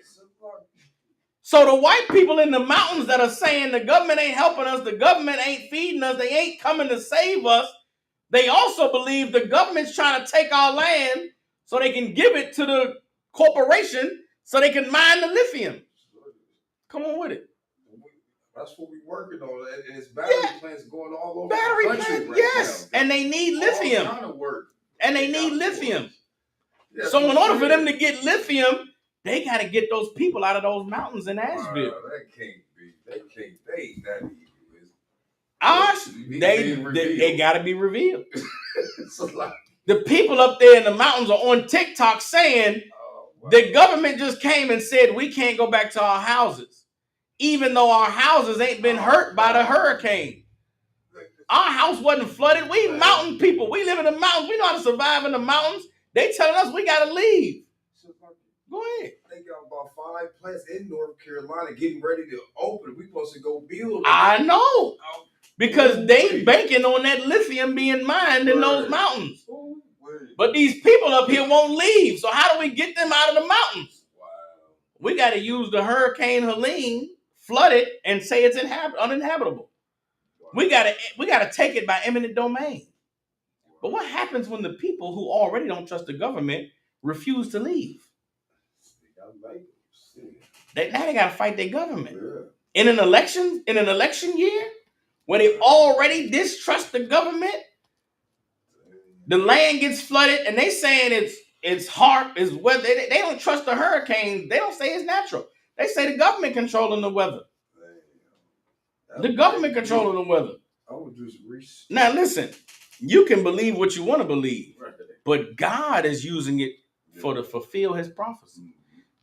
So the white people in the mountains that are saying the government ain't helping us, the government ain't feeding us, they ain't coming to save us, they also believe the government's trying to take our land so they can give it to the corporation so they can mine the lithium. Come on with it. That's what we're working on. And it's battery plants going all over the country right yes. Now. And they need lithium. All kind of work. And they need lithium. Yeah, so in order for them to get lithium, they got to get those people out of those mountains in Asheville. That can't be. They ain't that evil. They got to be revealed. The people up there in the mountains are on TikTok saying the government just came and said we can't go back to our houses, even though our houses ain't been hurt by the hurricane. Our house wasn't flooded. We mountain people. We live in the mountains. We know how to survive in the mountains. They telling us we got to leave. Go ahead. They got about 5 plants in North Carolina getting ready to open. We supposed to go build them. I know. Because they banking on that lithium being mined in those mountains. But these people up here won't leave. So how do we get them out of the mountains? Wow. We got to use the Hurricane Helene, flood it, and say it's uninhabitable. Wow. We got to take it by eminent domain. But what happens when the people who already don't trust the government refuse to leave? Now they got to fight their government. Yeah. In an election year, where they already distrust the government, the land gets flooded, and they saying it's hard, is weather. They don't trust the hurricanes. They don't say it's natural. They say the government controlling the weather. The government controlling the weather. I would just now listen, you can believe what you want to believe, but God is using it to fulfill his prophecy.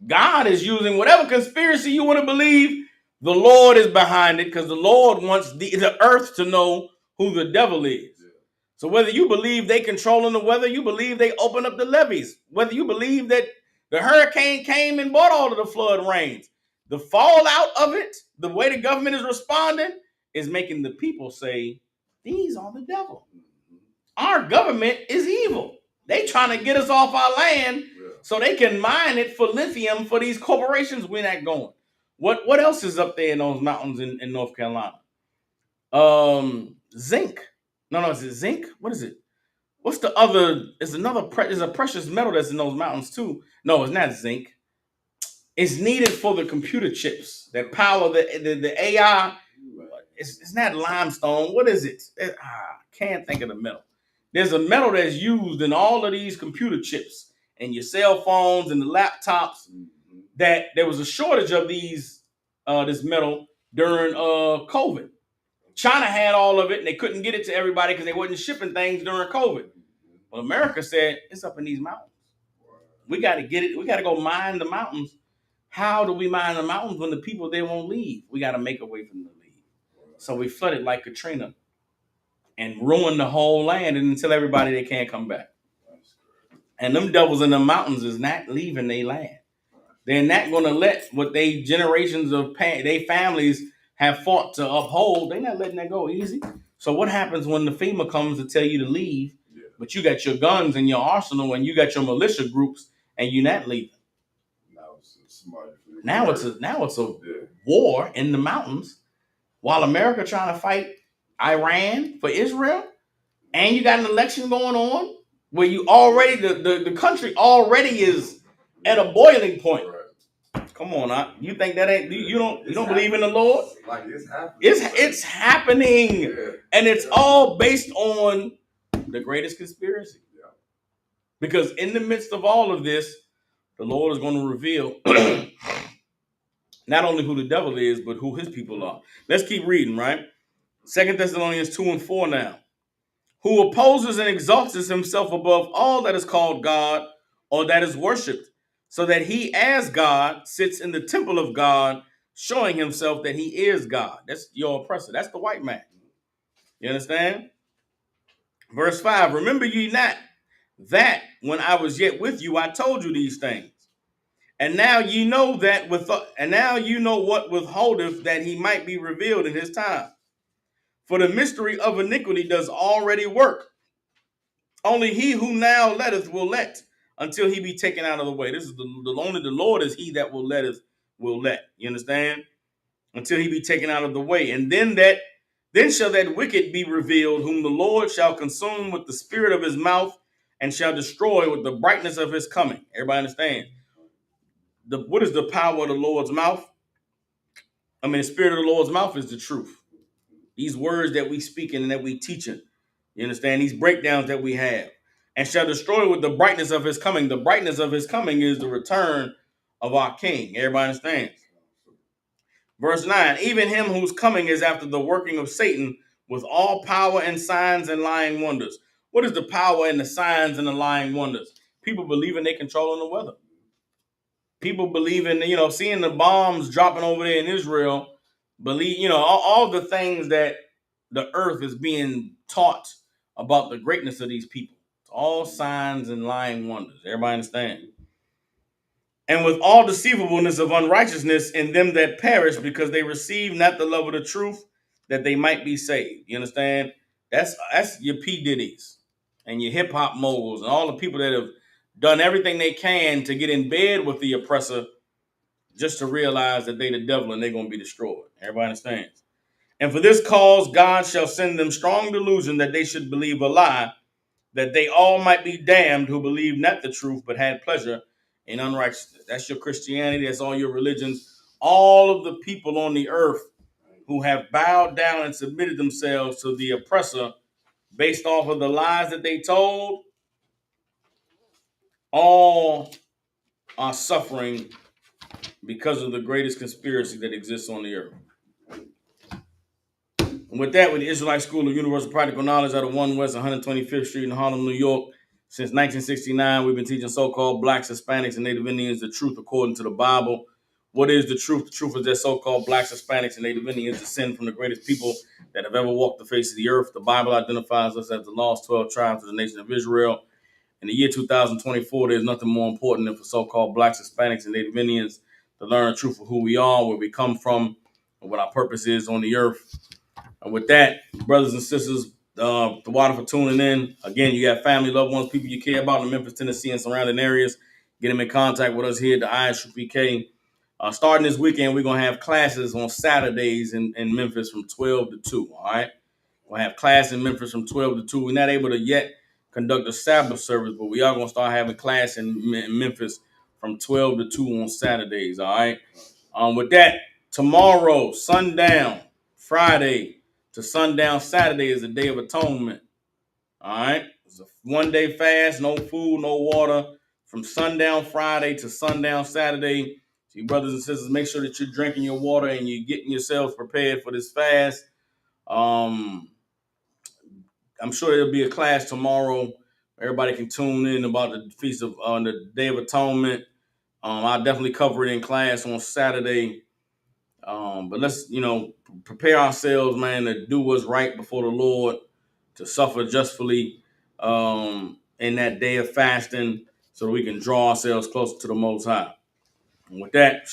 God is using whatever conspiracy you want to believe. The Lord is behind it because the Lord wants the earth to know who the devil is. Yeah. So whether you believe they controlling the weather, you believe they open up the levees, whether you believe that the hurricane came and brought all of the flood rains, the fallout of it, the way the government is responding is making the people say, these are the devil. Our government is evil. They trying to get us off our land so they can mine it for lithium for these corporations. We're not going. What else is up there in those mountains in North Carolina? Zinc. No, is it zinc? What is it? What's the other? It's a precious metal that's in those mountains too. No, it's not zinc. It's needed for the computer chips that power the AI. It's not limestone. What is it? I can't think of the metal. There's a metal that's used in all of these computer chips and your cell phones and the laptops. That there was a shortage of this metal during COVID. China had all of it and they couldn't get it to everybody because they wasn't shipping things during COVID. Well, America said it's up in these mountains. We got to get it. We got to go mine the mountains. How do we mine the mountains when the people there won't leave? We got to make a way for them to leave. So we flooded like Katrina and ruined the whole land until everybody they can't come back. And them devils in the mountains is not leaving their land. They're not going to let what they generations of they families have fought to uphold. They're not letting that go easy. So what happens when the FEMA comes to tell you to leave, but you got your guns and your arsenal and you got your militia groups and you're not leaving? Now it's a war in the mountains while America trying to fight Iran for Israel, and you got an election going on. where you already the country already is at a boiling point. Come on, you think that ain't you don't believe in the Lord? Like it's happening. It's happening, Yeah. and it's all based on the greatest conspiracy. Yeah. Because in the midst of all of this, the Lord is going to reveal not only who the devil is, but who his people are. Let's keep reading, right? 2 Thessalonians 2:4 now. Who opposes and exalts himself above all that is called God or that is worshipped, so that he as God sits in the temple of God, showing himself that he is God. That's your oppressor. That's the white man. You understand? Verse 5, remember ye not that when I was yet with you, I told you these things. And now you know what withholdeth that he might be revealed in his time. For the mystery of iniquity does already work. Only he who now letteth will let until he be taken out of the way. This is the only the Lord is he that will let. You understand? Until he be taken out of the way. And then shall that wicked be revealed, whom the Lord shall consume with the spirit of his mouth and shall destroy with the brightness of his coming. Everybody understand? What is the power of the Lord's mouth? I mean, the spirit of the Lord's mouth is the truth. These words that we speaking and that we teaching. You understand? These breakdowns that we have. And shall destroy with the brightness of his coming. The brightness of his coming is the return of our King. Everybody understands? Verse 9, even him whose coming is after the working of Satan with all power and signs and lying wonders. What is the power and the signs and the lying wonders? People believing they controlling the weather. People believing, seeing the bombs dropping over there in Israel, all the things that the earth is being taught about the greatness of these people. It's all signs and lying wonders. Everybody understand? And with all deceivableness of unrighteousness in them that perish, because they receive not the love of the truth, that they might be saved. You understand? That's your P Diddy's and your hip hop moguls and all the people that have done everything they can to get in bed with the oppressor, just to realize that they the devil and they're gonna be destroyed. Everybody understands? And for this cause, God shall send them strong delusion that they should believe a lie, that they all might be damned who believed not the truth, but had pleasure in unrighteousness. That's your Christianity. That's all your religions. All of the people on the earth who have bowed down and submitted themselves to the oppressor based off of the lies that they told, all are suffering because of the greatest conspiracy that exists on the earth. And with that, with the Israelite School of Universal Practical Knowledge out of 1 West 125th Street in Harlem, New York, since 1969, we've been teaching so-called blacks, Hispanics, and Native Indians the truth according to the Bible. What is the truth? The truth is that so-called blacks, Hispanics, and Native Indians descend from the greatest people that have ever walked the face of the earth. The Bible identifies us as the lost 12 tribes of the nation of Israel. In the year 2024, there's nothing more important than for so-called blacks, Hispanics, and Native Indians to learn the truth of who we are, where we come from, and what our purpose is on the earth. And with that, brothers and sisters, the water for tuning in. Again, you got family, loved ones, people you care about in Memphis, Tennessee, and surrounding areas. Get them in contact with us here at the ISUPK. Starting this weekend, we're going to have classes on Saturdays in Memphis from 12 to 2, all right? We'll have class in Memphis from 12 to 2. We're not able to yet conduct a Sabbath service, but we are going to start having class in Memphis from 12 to 2 on Saturdays, all right? With that, tomorrow, sundown, Friday to sundown Saturday is the Day of Atonement, all right? It's a one-day fast, no food, no water, from sundown Friday to sundown Saturday. So you brothers and sisters, make sure that you're drinking your water and you're getting yourselves prepared for this fast. I'm sure there'll be a class tomorrow. Everybody can tune in about the feast of the Day of Atonement. I'll definitely cover it in class on Saturday. But let's, prepare ourselves, man, to do what's right before the Lord, to suffer justly in that day of fasting, so that we can draw ourselves closer to the Most High. And with that,